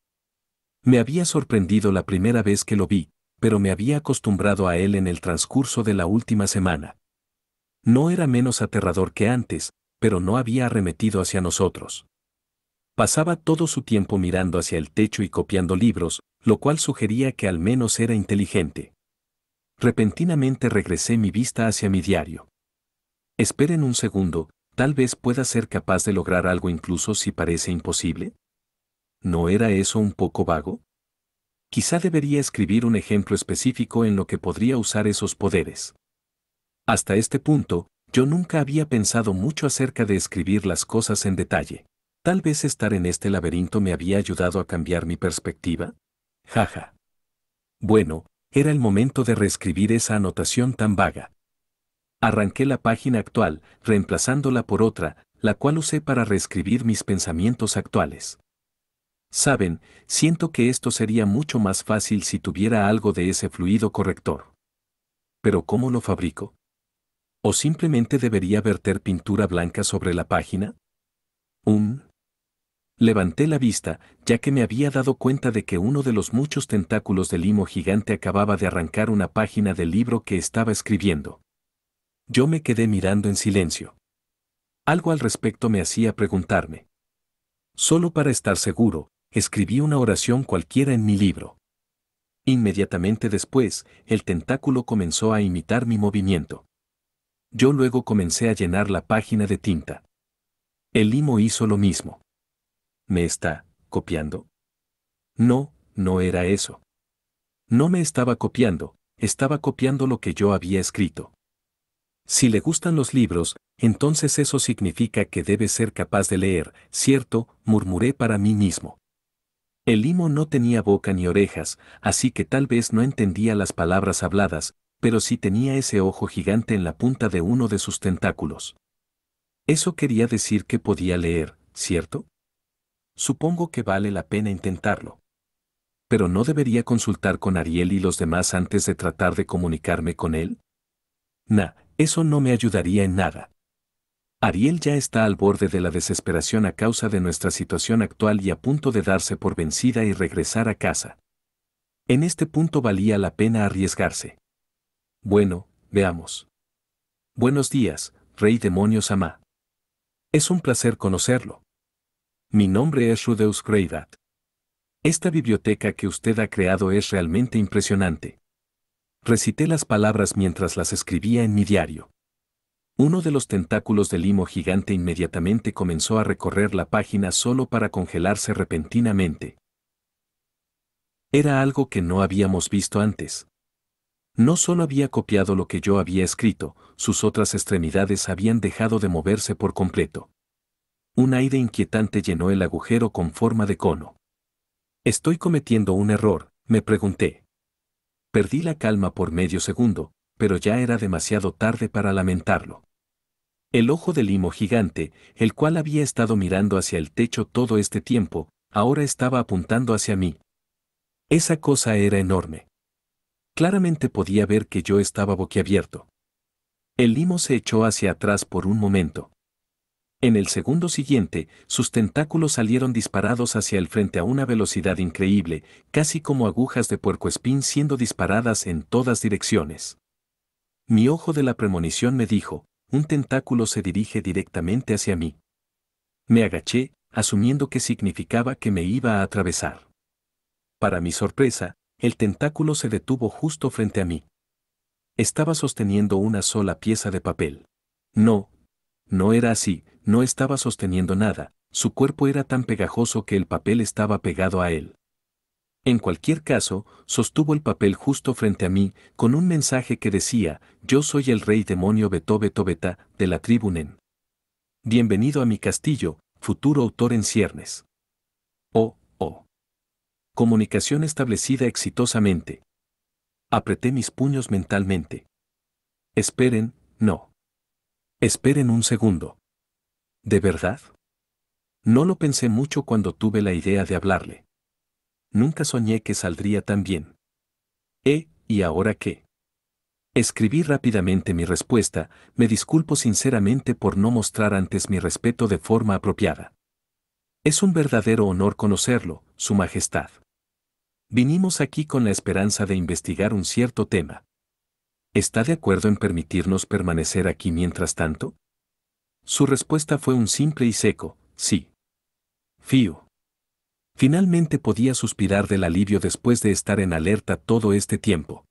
Me había sorprendido la primera vez que lo vi, pero me había acostumbrado a él en el transcurso de la última semana. No era menos aterrador que antes, pero no había arremetido hacia nosotros. Pasaba todo su tiempo mirando hacia el techo y copiando libros, lo cual sugería que al menos era inteligente. Repentinamente regresé mi vista hacia mi diario. Esperen un segundo, tal vez pueda ser capaz de lograr algo incluso si parece imposible. ¿No era eso un poco vago? Quizá debería escribir un ejemplo específico en lo que podría usar esos poderes. Hasta este punto, yo nunca había pensado mucho acerca de escribir las cosas en detalle. Tal vez estar en este laberinto me había ayudado a cambiar mi perspectiva. Jaja. Bueno, era el momento de reescribir esa anotación tan vaga. Arranqué la página actual, reemplazándola por otra, la cual usé para reescribir mis pensamientos actuales. Saben, siento que esto sería mucho más fácil si tuviera algo de ese fluido corrector. ¿Pero cómo lo fabrico? ¿O simplemente debería verter pintura blanca sobre la página? Levanté la vista, ya que me había dado cuenta de que uno de los muchos tentáculos del limo gigante acababa de arrancar una página del libro que estaba escribiendo. Yo me quedé mirando en silencio. Algo al respecto me hacía preguntarme. Solo para estar seguro, escribí una oración cualquiera en mi libro. Inmediatamente después, el tentáculo comenzó a imitar mi movimiento. Yo luego comencé a llenar la página de tinta. El limo hizo lo mismo. ¿Me está copiando? No, no era eso. No me estaba copiando, estaba copiando lo que yo había escrito. Si le gustan los libros, entonces eso significa que debe ser capaz de leer, ¿cierto?, murmuré para mí mismo. El limo no tenía boca ni orejas, así que tal vez no entendía las palabras habladas, pero sí tenía ese ojo gigante en la punta de uno de sus tentáculos. Eso quería decir que podía leer, ¿cierto? Supongo que vale la pena intentarlo. Pero ¿no debería consultar con Ariel y los demás antes de tratar de comunicarme con él? Eso no me ayudaría en nada. Ariel ya está al borde de la desesperación a causa de nuestra situación actual y a punto de darse por vencida y regresar a casa. En este punto valía la pena arriesgarse. Bueno, veamos. Buenos días, Rey Demonio Sama. Es un placer conocerlo. Mi nombre es Rudeus Greydat. Esta biblioteca que usted ha creado es realmente impresionante. Recité las palabras mientras las escribía en mi diario. Uno de los tentáculos del limo gigante inmediatamente comenzó a recorrer la página solo para congelarse repentinamente. Era algo que no habíamos visto antes. No solo había copiado lo que yo había escrito, sus otras extremidades habían dejado de moverse por completo. Un aire inquietante llenó el agujero con forma de cono. ¿Estoy cometiendo un error?, me pregunté. Perdí la calma por medio segundo, pero ya era demasiado tarde para lamentarlo. El ojo del limo gigante, el cual había estado mirando hacia el techo todo este tiempo, ahora estaba apuntando hacia mí. Esa cosa era enorme. Claramente podía ver que yo estaba boquiabierto. El limo se echó hacia atrás por un momento. En el segundo siguiente, sus tentáculos salieron disparados hacia el frente a una velocidad increíble, casi como agujas de puercoespín siendo disparadas en todas direcciones. Mi ojo de la premonición me dijo, un tentáculo se dirige directamente hacia mí. Me agaché, asumiendo que significaba que me iba a atravesar. Para mi sorpresa, el tentáculo se detuvo justo frente a mí. Estaba sosteniendo una sola pieza de papel. No era así, no estaba sosteniendo nada, su cuerpo era tan pegajoso que el papel estaba pegado a él. En cualquier caso, sostuvo el papel justo frente a mí, con un mensaje que decía, yo soy el rey demonio Beto-Beto-Beta, de la tribu Nen. Bienvenido a mi castillo, futuro autor en ciernes. Oh. Comunicación establecida exitosamente. Apreté mis puños mentalmente. Esperen, no. Esperen un segundo. ¿De verdad? No lo pensé mucho cuando tuve la idea de hablarle. Nunca soñé que saldría tan bien. ¿Y ahora qué? Escribí rápidamente mi respuesta, me disculpo sinceramente por no mostrar antes mi respeto de forma apropiada. Es un verdadero honor conocerlo, Su Majestad. Vinimos aquí con la esperanza de investigar un cierto tema. ¿Está de acuerdo en permitirnos permanecer aquí mientras tanto? Su respuesta fue un simple y seco, sí. Fío. Finalmente podía suspirar del alivio después de estar en alerta todo este tiempo.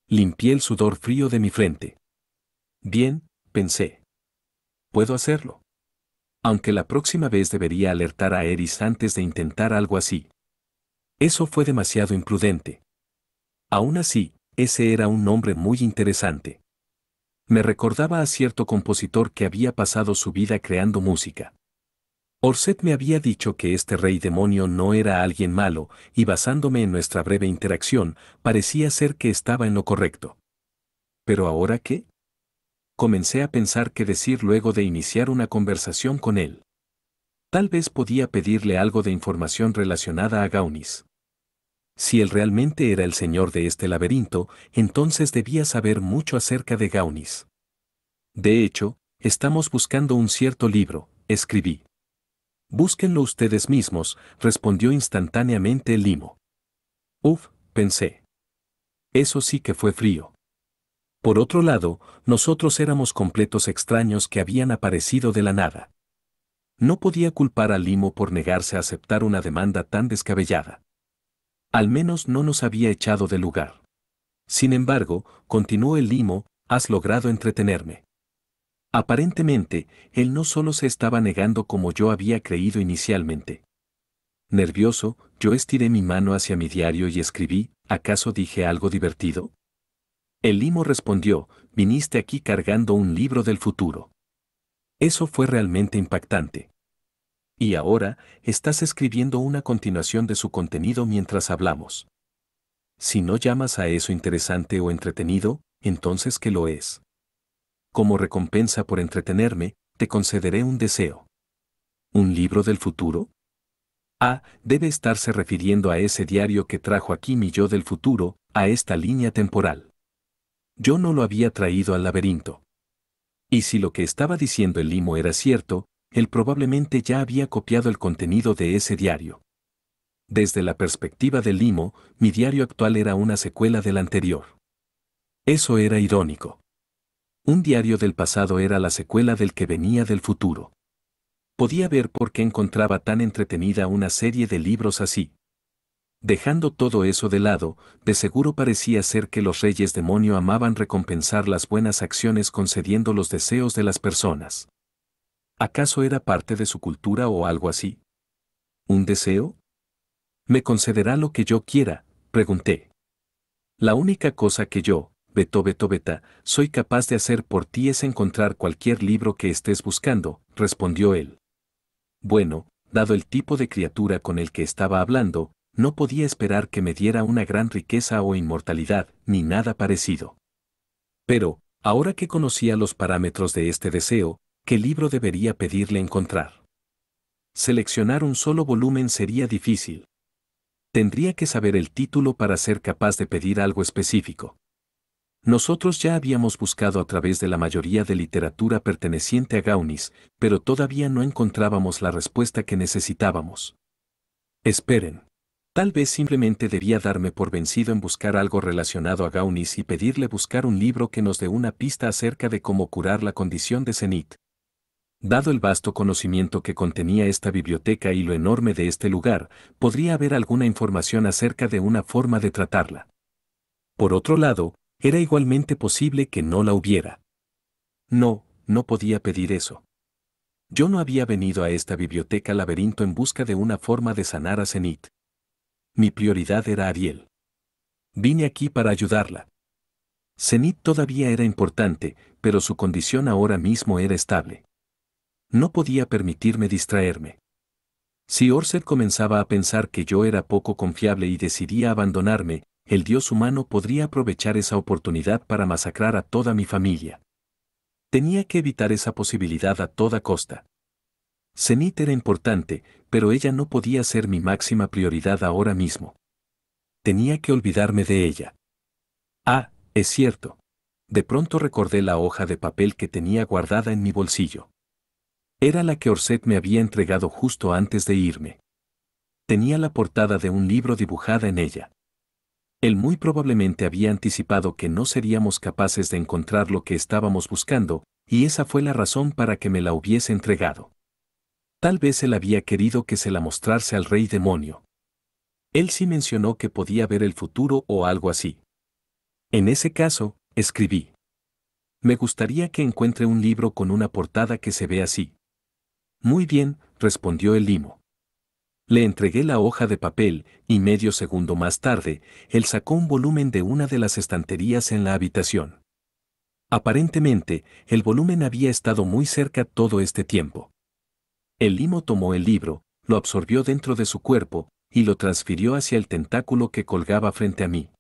Limpié el sudor frío de mi frente. Bien, pensé. Puedo hacerlo. Aunque la próxima vez debería alertar a Eris antes de intentar algo así. Eso fue demasiado imprudente. Aún así, ese era un nombre muy interesante. Me recordaba a cierto compositor que había pasado su vida creando música. Orset me había dicho que este rey demonio no era alguien malo, y basándome en nuestra breve interacción, parecía ser que estaba en lo correcto. ¿Pero ahora qué? Comencé a pensar qué decir luego de iniciar una conversación con él. Tal vez podía pedirle algo de información relacionada a Gaunis. Si él realmente era el señor de este laberinto, entonces debía saber mucho acerca de Gaunis. De hecho, estamos buscando un cierto libro, escribí. Búsquenlo ustedes mismos, respondió instantáneamente el limo. Pensé. Eso sí que fue frío. Por otro lado, nosotros éramos completos extraños que habían aparecido de la nada. No podía culpar a Limo por negarse a aceptar una demanda tan descabellada. Al menos no nos había echado del lugar. Sin embargo, continuó el Limo, has logrado entretenerme. Aparentemente, él no solo se estaba negando como yo había creído inicialmente. Nervioso, yo estiré mi mano hacia mi diario y escribí, ¿acaso dije algo divertido? El Limo respondió, viniste aquí cargando un libro del futuro. Eso fue realmente impactante. Y ahora, estás escribiendo una continuación de su contenido mientras hablamos. Si no llamas a eso interesante o entretenido, entonces ¿qué lo es? Como recompensa por entretenerme, te concederé un deseo. ¿Un libro del futuro? Ah, debe estarse refiriendo a ese diario que trajo aquí mi yo del futuro, a esta línea temporal. Yo no lo había traído al laberinto. Y si lo que estaba diciendo el Limo era cierto, él probablemente ya había copiado el contenido de ese diario. Desde la perspectiva del Limo, mi diario actual era una secuela del anterior. Eso era irónico. Un diario del pasado era la secuela del que venía del futuro. Podía ver por qué encontraba tan entretenida una serie de libros así. Dejando todo eso de lado, de seguro parecía ser que los reyes demonio amaban recompensar las buenas acciones concediendo los deseos de las personas. ¿Acaso era parte de su cultura o algo así? ¿Un deseo? ¿Me concederá lo que yo quiera?, pregunté. La única cosa que yo, Beta, soy capaz de hacer por ti es encontrar cualquier libro que estés buscando, respondió él. Bueno, dado el tipo de criatura con el que estaba hablando, no podía esperar que me diera una gran riqueza o inmortalidad, ni nada parecido. Pero, ahora que conocía los parámetros de este deseo, ¿qué libro debería pedirle encontrar? Seleccionar un solo volumen sería difícil. Tendría que saber el título para ser capaz de pedir algo específico. Nosotros ya habíamos buscado a través de la mayoría de literatura perteneciente a Gaunis, pero todavía no encontrábamos la respuesta que necesitábamos. Esperen. Tal vez simplemente debía darme por vencido en buscar algo relacionado a Gaunis y pedirle buscar un libro que nos dé una pista acerca de cómo curar la condición de Zenith. Dado el vasto conocimiento que contenía esta biblioteca y lo enorme de este lugar, podría haber alguna información acerca de una forma de tratarla. Por otro lado, era igualmente posible que no la hubiera. No, no podía pedir eso. Yo no había venido a esta biblioteca laberinto en busca de una forma de sanar a Zenith. Mi prioridad era Ariel. Vine aquí para ayudarla. Zenith todavía era importante, pero su condición ahora mismo era estable. No podía permitirme distraerme. Si Orset comenzaba a pensar que yo era poco confiable y decidía abandonarme, el dios humano podría aprovechar esa oportunidad para masacrar a toda mi familia. Tenía que evitar esa posibilidad a toda costa. Zenith era importante, pero ella no podía ser mi máxima prioridad ahora mismo. Tenía que olvidarme de ella. Ah, es cierto. De pronto recordé la hoja de papel que tenía guardada en mi bolsillo. Era la que Orset me había entregado justo antes de irme. Tenía la portada de un libro dibujada en ella. Él muy probablemente había anticipado que no seríamos capaces de encontrar lo que estábamos buscando, y esa fue la razón para que me la hubiese entregado. Tal vez él había querido que se la mostrase al rey demonio. Él sí mencionó que podía ver el futuro o algo así. En ese caso, escribí. Me gustaría que encuentre un libro con una portada que se vea así. Muy bien, respondió el Limo. Le entregué la hoja de papel, y medio segundo más tarde, él sacó un volumen de una de las estanterías en la habitación. Aparentemente, el volumen había estado muy cerca todo este tiempo. El Limo tomó el libro, lo absorbió dentro de su cuerpo, y lo transfirió hacia el tentáculo que colgaba frente a mí.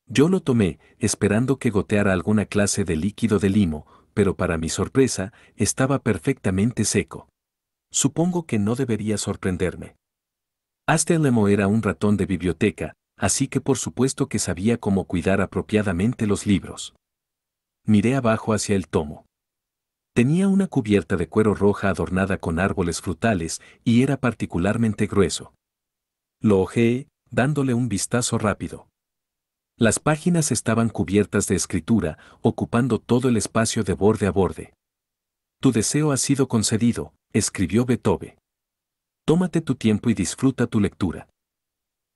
Yo lo tomé, esperando que goteara alguna clase de líquido de limo, pero para mi sorpresa, estaba perfectamente seco. Supongo que no debería sorprenderme. Astelemo era un ratón de biblioteca, así que por supuesto que sabía cómo cuidar apropiadamente los libros. Miré abajo hacia el tomo. Tenía una cubierta de cuero roja adornada con árboles frutales y era particularmente grueso. Lo hojeé, dándole un vistazo rápido. Las páginas estaban cubiertas de escritura, ocupando todo el espacio de borde a borde. Tu deseo ha sido concedido, escribió Beethoven. Tómate tu tiempo y disfruta tu lectura.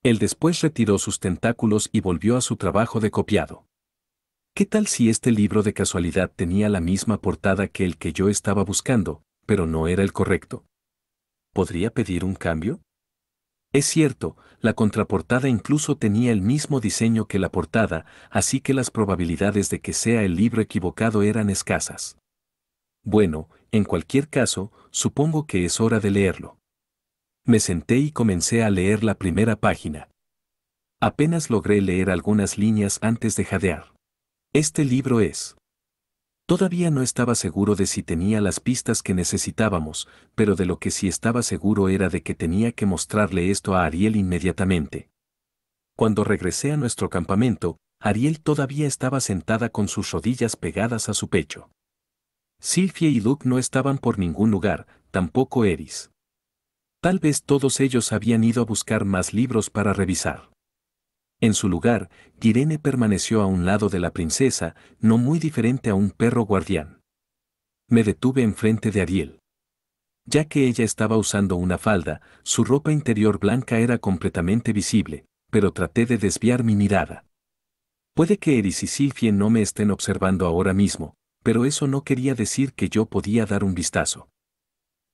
Él después retiró sus tentáculos y volvió a su trabajo de copiado. ¿Qué tal si este libro de casualidad tenía la misma portada que el que yo estaba buscando, pero no era el correcto? ¿Podría pedir un cambio? Es cierto, la contraportada incluso tenía el mismo diseño que la portada, así que las probabilidades de que sea el libro equivocado eran escasas. Bueno, en cualquier caso, supongo que es hora de leerlo. Me senté y comencé a leer la primera página. Apenas logré leer algunas líneas antes de jadear. Este libro es. Todavía no estaba seguro de si tenía las pistas que necesitábamos, pero de lo que sí estaba seguro era de que tenía que mostrarle esto a Ariel inmediatamente. Cuando regresé a nuestro campamento, Ariel todavía estaba sentada con sus rodillas pegadas a su pecho. Sylvie y Luke no estaban por ningún lugar, tampoco Eris. Tal vez todos ellos habían ido a buscar más libros para revisar. En su lugar, Irene permaneció a un lado de la princesa, no muy diferente a un perro guardián. Me detuve enfrente de Ariel. Ya que ella estaba usando una falda, su ropa interior blanca era completamente visible, pero traté de desviar mi mirada. Puede que Eris y Sylvie no me estén observando ahora mismo, pero eso no quería decir que yo podía dar un vistazo.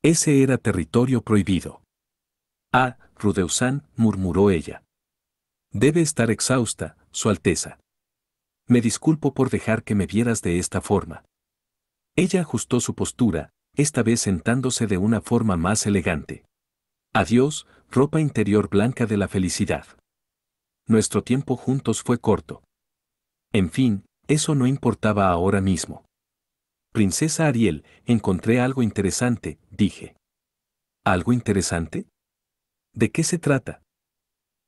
Ese era territorio prohibido. Ah, Rudeusan, murmuró ella. Debe estar exhausta, Su Alteza. Me disculpo por dejar que me vieras de esta forma. Ella ajustó su postura, esta vez sentándose de una forma más elegante. Adiós, ropa interior blanca de la felicidad. Nuestro tiempo juntos fue corto. En fin, eso no importaba ahora mismo. Princesa Ariel, encontré algo interesante, dije. ¿Algo interesante? ¿De qué se trata?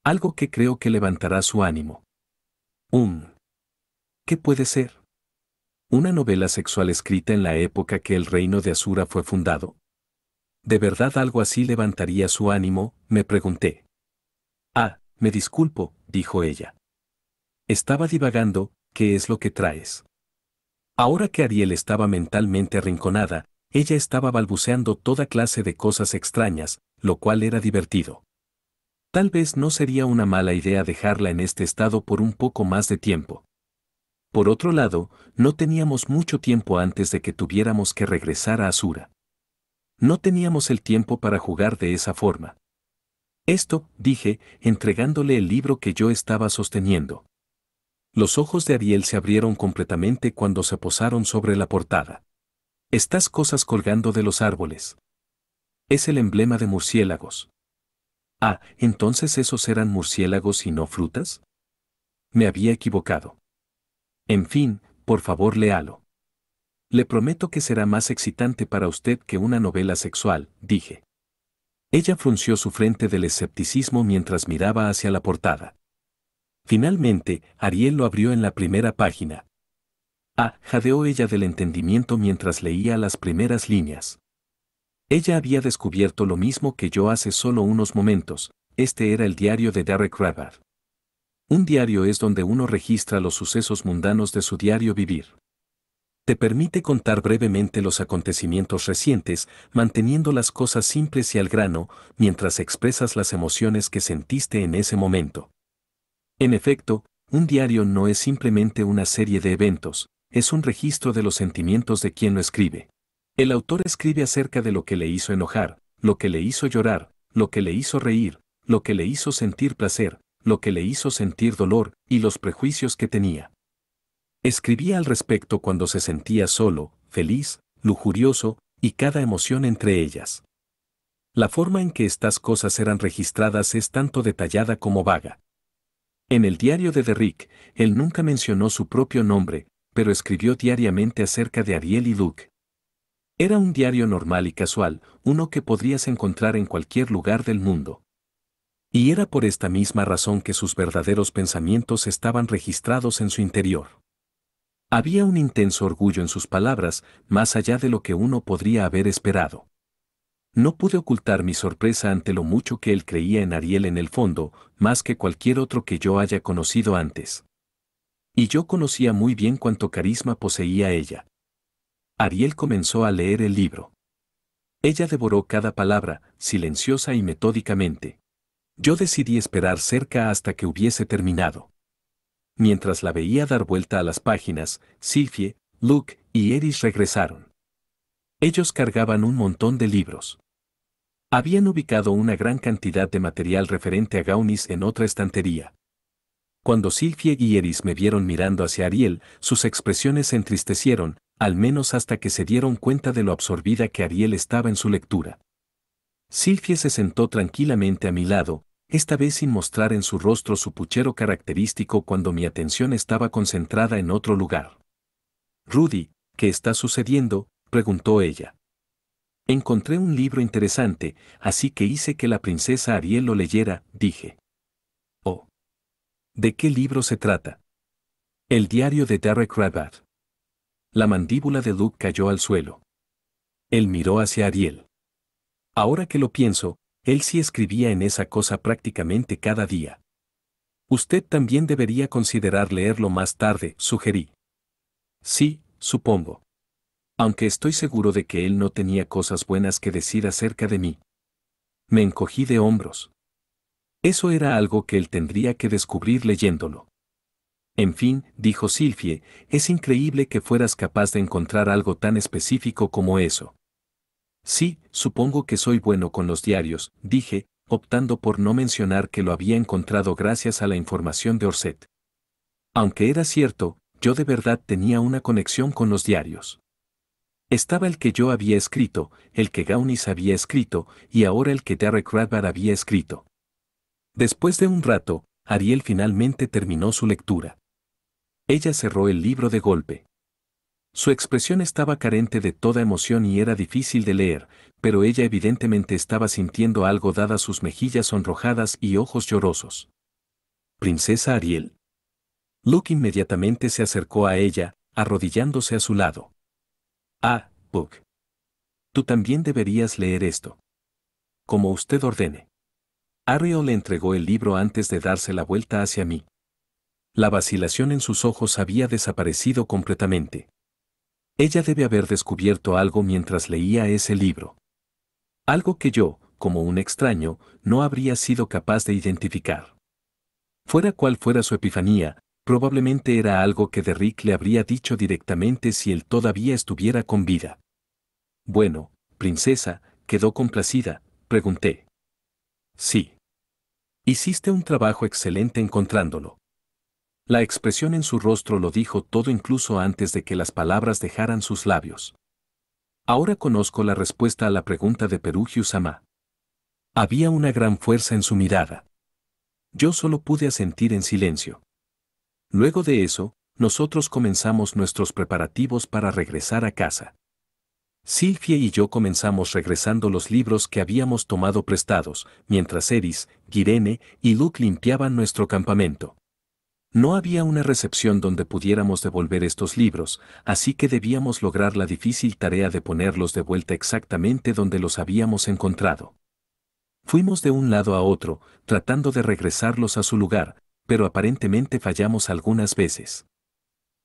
Algo que creo que levantará su ánimo. ¿Qué puede ser? ¿Una novela sexual escrita en la época que el reino de Asura fue fundado? ¿De verdad algo así levantaría su ánimo?, me pregunté. Ah, me disculpo, dijo ella. Estaba divagando, ¿qué es lo que traes? Ahora que Ariel estaba mentalmente arrinconada, ella estaba balbuceando toda clase de cosas extrañas, lo cual era divertido. Tal vez no sería una mala idea dejarla en este estado por un poco más de tiempo. Por otro lado, no teníamos mucho tiempo antes de que tuviéramos que regresar a Asura. No teníamos el tiempo para jugar de esa forma. Esto, dije, entregándole el libro que yo estaba sosteniendo. Los ojos de Ariel se abrieron completamente cuando se posaron sobre la portada. Estas cosas colgando de los árboles. Es el emblema de murciélagos. Ah, ¿entonces esos eran murciélagos y no frutas? Me había equivocado. En fin, por favor léalo. Le prometo que será más excitante para usted que una novela sexual, dije. Ella frunció su frente del escepticismo mientras miraba hacia la portada. Finalmente, Ariel lo abrió en la primera página. Ah, jadeó ella del entendimiento mientras leía las primeras líneas. Ella había descubierto lo mismo que yo hace solo unos momentos, este era el diario de Derek Rabbit. Un diario es donde uno registra los sucesos mundanos de su diario vivir. Te permite contar brevemente los acontecimientos recientes, manteniendo las cosas simples y al grano, mientras expresas las emociones que sentiste en ese momento. En efecto, un diario no es simplemente una serie de eventos, es un registro de los sentimientos de quien lo escribe. El autor escribe acerca de lo que le hizo enojar, lo que le hizo llorar, lo que le hizo reír, lo que le hizo sentir placer, lo que le hizo sentir dolor, y los prejuicios que tenía. Escribía al respecto cuando se sentía solo, feliz, lujurioso, y cada emoción entre ellas. La forma en que estas cosas eran registradas es tanto detallada como vaga. En el diario de Derrick, él nunca mencionó su propio nombre, pero escribió diariamente acerca de Ariel y Luke. Era un diario normal y casual, uno que podrías encontrar en cualquier lugar del mundo. Y era por esta misma razón que sus verdaderos pensamientos estaban registrados en su interior. Había un intenso orgullo en sus palabras, más allá de lo que uno podría haber esperado. No pude ocultar mi sorpresa ante lo mucho que él creía en Ariel en el fondo, más que cualquier otro que yo haya conocido antes. Y yo conocía muy bien cuánto carisma poseía ella. Ariel comenzó a leer el libro. Ella devoró cada palabra, silenciosa y metódicamente. Yo decidí esperar cerca hasta que hubiese terminado. Mientras la veía dar vuelta a las páginas, Sylvie, Luke y Eris regresaron. Ellos cargaban un montón de libros. Habían ubicado una gran cantidad de material referente a Gaunis en otra estantería. Cuando Sylvie y Eris me vieron mirando hacia Ariel, sus expresiones se entristecieron, al menos hasta que se dieron cuenta de lo absorbida que Ariel estaba en su lectura. Sylvie se sentó tranquilamente a mi lado, esta vez sin mostrar en su rostro su puchero característico cuando mi atención estaba concentrada en otro lugar. «Rudy, ¿qué está sucediendo?», preguntó ella. «Encontré un libro interesante, así que hice que la princesa Ariel lo leyera», dije. «Oh. ¿De qué libro se trata?» «El diario de Derek Rabat». La mandíbula de Luke cayó al suelo. Él miró hacia Ariel. Ahora que lo pienso, él sí escribía en esa cosa prácticamente cada día. Usted también debería considerar leerlo más tarde, sugerí. Sí, supongo. Aunque estoy seguro de que él no tenía cosas buenas que decir acerca de mí. Me encogí de hombros. Eso era algo que él tendría que descubrir leyéndolo. En fin, dijo Sylvie, es increíble que fueras capaz de encontrar algo tan específico como eso. Sí, supongo que soy bueno con los diarios, dije, optando por no mencionar que lo había encontrado gracias a la información de Orset. Aunque era cierto, yo de verdad tenía una conexión con los diarios. Estaba el que yo había escrito, el que Gaunis había escrito, y ahora el que Derek Rabat había escrito. Después de un rato, Ariel finalmente terminó su lectura. Ella cerró el libro de golpe. Su expresión estaba carente de toda emoción y era difícil de leer, pero ella evidentemente estaba sintiendo algo dadas sus mejillas sonrojadas y ojos llorosos. «Princesa Ariel». Luke inmediatamente se acercó a ella, arrodillándose a su lado. «Ah, Puck. Tú también deberías leer esto. Como usted ordene». Ariel le entregó el libro antes de darse la vuelta hacia mí. La vacilación en sus ojos había desaparecido completamente. Ella debe haber descubierto algo mientras leía ese libro. Algo que yo, como un extraño, no habría sido capaz de identificar. Fuera cual fuera su epifanía, probablemente era algo que Derrick le habría dicho directamente si él todavía estuviera con vida. «Bueno, princesa, ¿quedó complacida?», pregunté. «Sí. Hiciste un trabajo excelente encontrándolo». La expresión en su rostro lo dijo todo incluso antes de que las palabras dejaran sus labios. Ahora conozco la respuesta a la pregunta de Perugius-sama. Había una gran fuerza en su mirada. Yo solo pude asentir en silencio. Luego de eso, nosotros comenzamos nuestros preparativos para regresar a casa. Sylvie y yo comenzamos regresando los libros que habíamos tomado prestados, mientras Eris, Girene y Luke limpiaban nuestro campamento. No había una recepción donde pudiéramos devolver estos libros, así que debíamos lograr la difícil tarea de ponerlos de vuelta exactamente donde los habíamos encontrado. Fuimos de un lado a otro, tratando de regresarlos a su lugar, pero aparentemente fallamos algunas veces.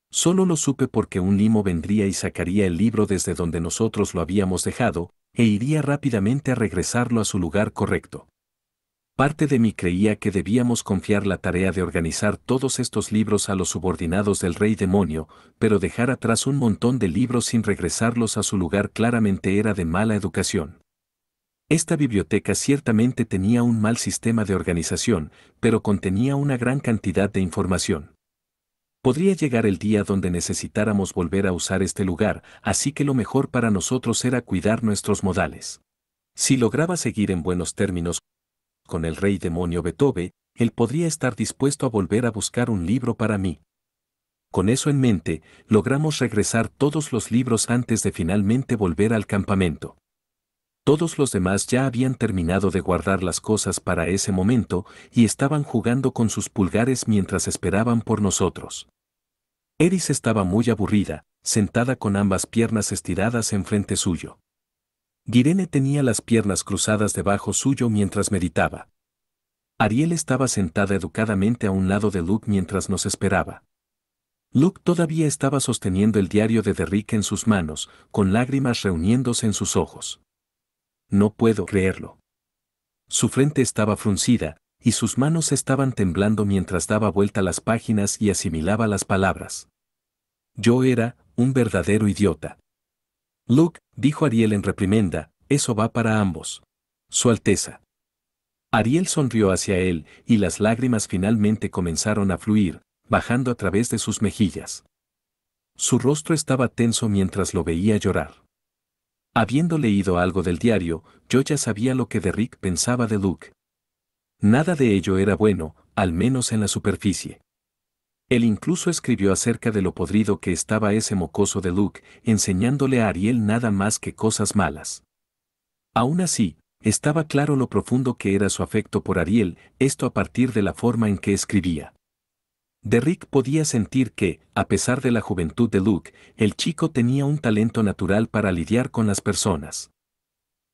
Solo lo supe porque un limo vendría y sacaría el libro desde donde nosotros lo habíamos dejado, e iría rápidamente a regresarlo a su lugar correcto. Parte de mí creía que debíamos confiar la tarea de organizar todos estos libros a los subordinados del Rey Demonio, pero dejar atrás un montón de libros sin regresarlos a su lugar claramente era de mala educación. Esta biblioteca ciertamente tenía un mal sistema de organización, pero contenía una gran cantidad de información. Podría llegar el día donde necesitáramos volver a usar este lugar, así que lo mejor para nosotros era cuidar nuestros modales. Si lograba seguir en buenos términos con el rey demonio Beethoven, él podría estar dispuesto a volver a buscar un libro para mí. Con eso en mente, logramos regresar todos los libros antes de finalmente volver al campamento. Todos los demás ya habían terminado de guardar las cosas para ese momento y estaban jugando con sus pulgares mientras esperaban por nosotros. Eris estaba muy aburrida, sentada con ambas piernas estiradas enfrente suyo. Girene tenía las piernas cruzadas debajo suyo mientras meditaba. Ariel estaba sentada educadamente a un lado de Luke mientras nos esperaba. Luke todavía estaba sosteniendo el diario de Derrick en sus manos, con lágrimas reuniéndose en sus ojos. No puedo creerlo. Su frente estaba fruncida, y sus manos estaban temblando mientras daba vuelta las páginas y asimilaba las palabras. Yo era un verdadero idiota. Luke, dijo Ariel en reprimenda, eso va para ambos. Su Alteza. Ariel sonrió hacia él, y las lágrimas finalmente comenzaron a fluir, bajando a través de sus mejillas. Su rostro estaba tenso mientras lo veía llorar. Habiendo leído algo del diario, yo ya sabía lo que Derrick pensaba de Luke. Nada de ello era bueno, al menos en la superficie. Él incluso escribió acerca de lo podrido que estaba ese mocoso de Luke, enseñándole a Ariel nada más que cosas malas. Aún así, estaba claro lo profundo que era su afecto por Ariel, esto a partir de la forma en que escribía. Derrick podía sentir que, a pesar de la juventud de Luke, el chico tenía un talento natural para lidiar con las personas.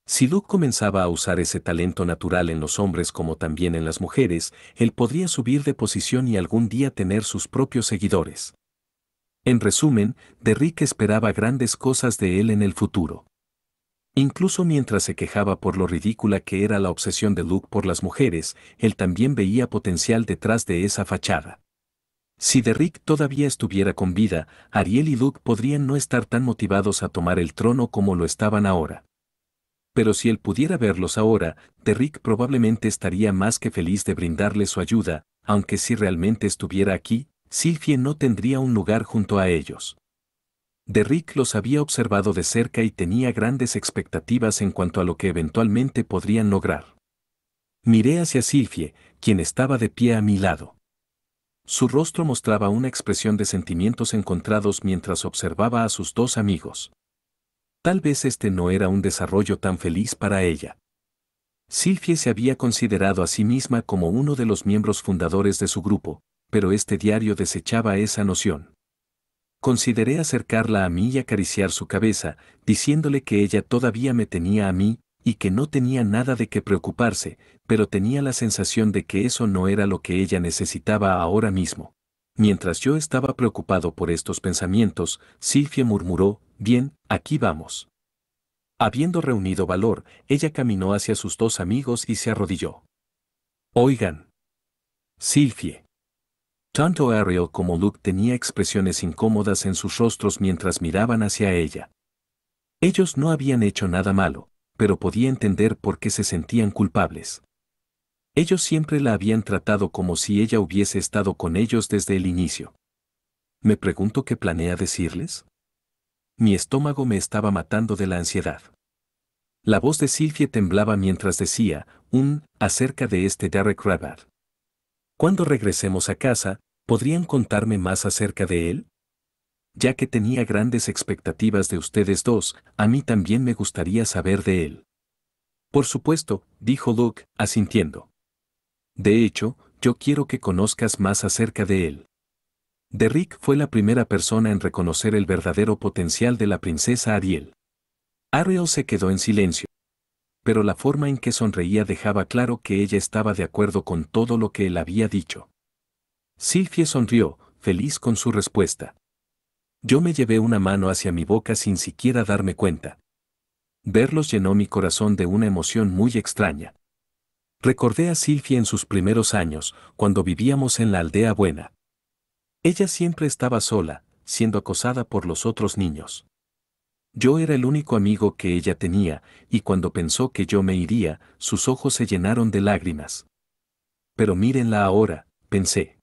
Si Luke comenzaba a usar ese talento natural en los hombres como también en las mujeres, él podría subir de posición y algún día tener sus propios seguidores. En resumen, Derrick esperaba grandes cosas de él en el futuro. Incluso mientras se quejaba por lo ridícula que era la obsesión de Luke por las mujeres, él también veía potencial detrás de esa fachada. Si Derrick todavía estuviera con vida, Ariel y Luke podrían no estar tan motivados a tomar el trono como lo estaban ahora. Pero si él pudiera verlos ahora, Derrick probablemente estaría más que feliz de brindarle su ayuda, aunque si realmente estuviera aquí, Sylphie no tendría un lugar junto a ellos. Derrick los había observado de cerca y tenía grandes expectativas en cuanto a lo que eventualmente podrían lograr. Miré hacia Sylphie, quien estaba de pie a mi lado. Su rostro mostraba una expresión de sentimientos encontrados mientras observaba a sus dos amigos. Tal vez este no era un desarrollo tan feliz para ella. Sylphie se había considerado a sí misma como uno de los miembros fundadores de su grupo, pero este diario desechaba esa noción. Consideré acercarla a mí y acariciar su cabeza, diciéndole que ella todavía me tenía a mí, y que no tenía nada de qué preocuparse, pero tenía la sensación de que eso no era lo que ella necesitaba ahora mismo. Mientras yo estaba preocupado por estos pensamientos, Sylphie murmuró, bien, aquí vamos. Habiendo reunido valor, ella caminó hacia sus dos amigos y se arrodilló. Oigan. Sylphie. Tanto Ariel como Luke tenía expresiones incómodas en sus rostros mientras miraban hacia ella. Ellos no habían hecho nada malo, pero podía entender por qué se sentían culpables. Ellos siempre la habían tratado como si ella hubiese estado con ellos desde el inicio. ¿Me pregunto qué planea decirles? Mi estómago me estaba matando de la ansiedad. La voz de Sylphie temblaba mientras decía, acerca de este Derrick Rabbit. Cuando regresemos a casa, ¿podrían contarme más acerca de él? Ya que tenía grandes expectativas de ustedes dos, a mí también me gustaría saber de él. Por supuesto, dijo Luke, asintiendo. De hecho, yo quiero que conozcas más acerca de él. Derrick fue la primera persona en reconocer el verdadero potencial de la princesa Ariel. Ariel se quedó en silencio, pero la forma en que sonreía dejaba claro que ella estaba de acuerdo con todo lo que él había dicho. Sylphie sonrió, feliz con su respuesta. Yo me llevé una mano hacia mi boca sin siquiera darme cuenta. Verlos llenó mi corazón de una emoción muy extraña. Recordé a Sylphie en sus primeros años, cuando vivíamos en la aldea buena. Ella siempre estaba sola, siendo acosada por los otros niños. Yo era el único amigo que ella tenía, y cuando pensó que yo me iría, sus ojos se llenaron de lágrimas. Pero mírenla ahora, pensé.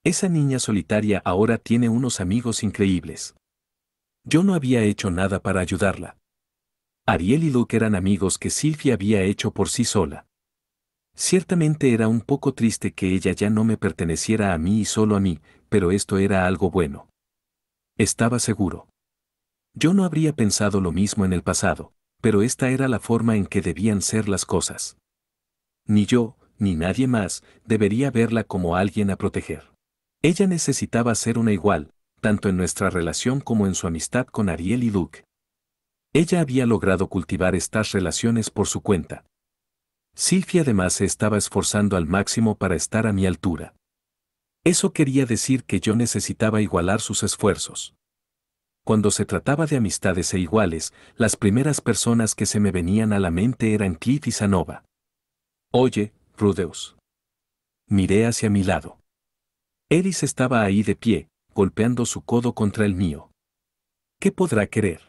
Esa niña solitaria ahora tiene unos amigos increíbles. Yo no había hecho nada para ayudarla. Ariel y Luke eran amigos que Sylphie había hecho por sí sola. Ciertamente era un poco triste que ella ya no me perteneciera a mí y solo a mí, pero esto era algo bueno. Estaba seguro. Yo no habría pensado lo mismo en el pasado, pero esta era la forma en que debían ser las cosas. Ni yo, ni nadie más, debería verla como alguien a proteger. Ella necesitaba ser una igual, tanto en nuestra relación como en su amistad con Ariel y Luke. Ella había logrado cultivar estas relaciones por su cuenta. Sylphie además se estaba esforzando al máximo para estar a mi altura. Eso quería decir que yo necesitaba igualar sus esfuerzos. Cuando se trataba de amistades e iguales, las primeras personas que se me venían a la mente eran Cliff y Sanova. Oye, Rudeus. Miré hacia mi lado. Eris estaba ahí de pie, golpeando su codo contra el mío. ¿Qué podrá querer?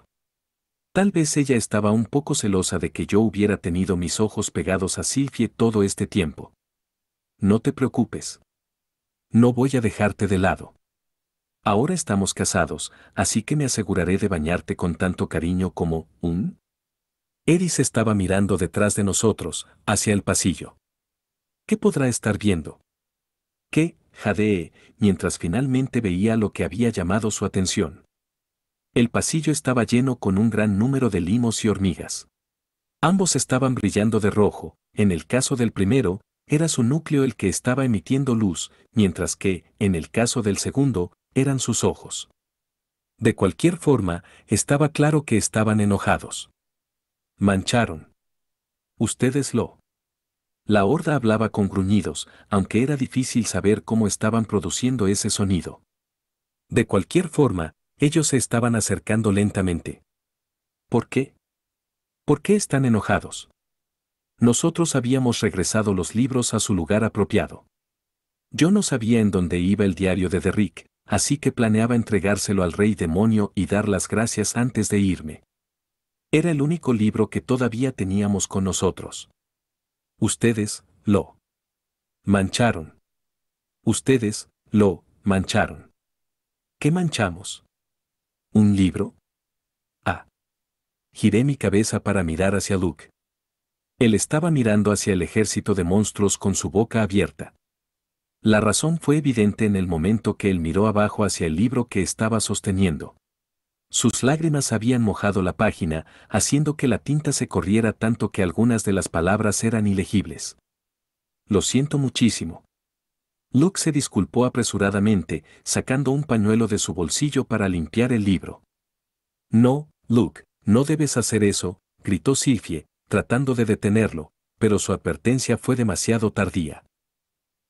Tal vez ella estaba un poco celosa de que yo hubiera tenido mis ojos pegados a Sylvie todo este tiempo. No te preocupes. No voy a dejarte de lado. Ahora estamos casados, así que me aseguraré de bañarte con tanto cariño como un... Eris estaba mirando detrás de nosotros, hacia el pasillo. ¿Qué podrá estar viendo? ¿Qué? Jadeé, mientras finalmente veía lo que había llamado su atención. El pasillo estaba lleno con un gran número de limos y hormigas. Ambos estaban brillando de rojo, en el caso del primero, era su núcleo el que estaba emitiendo luz, mientras que, en el caso del segundo, eran sus ojos. De cualquier forma, estaba claro que estaban enojados. Mancharon. Ustedes lo. La horda hablaba con gruñidos, aunque era difícil saber cómo estaban produciendo ese sonido. De cualquier forma, ellos se estaban acercando lentamente. ¿Por qué? ¿Por qué están enojados? Nosotros habíamos regresado los libros a su lugar apropiado. Yo no sabía en dónde iba el diario de Derrick, así que planeaba entregárselo al rey demonio y dar las gracias antes de irme. Era el único libro que todavía teníamos con nosotros. Ustedes, lo mancharon. Ustedes, lo mancharon. ¿Qué manchamos? ¿Un libro? Ah. Giré mi cabeza para mirar hacia Luke. Él estaba mirando hacia el ejército de monstruos con su boca abierta. La razón fue evidente en el momento que él miró abajo hacia el libro que estaba sosteniendo. Sus lágrimas habían mojado la página, haciendo que la tinta se corriera tanto que algunas de las palabras eran ilegibles. Lo siento muchísimo. Luke se disculpó apresuradamente, sacando un pañuelo de su bolsillo para limpiar el libro. No, Luke, no debes hacer eso, gritó Sylvie, tratando de detenerlo, pero su advertencia fue demasiado tardía.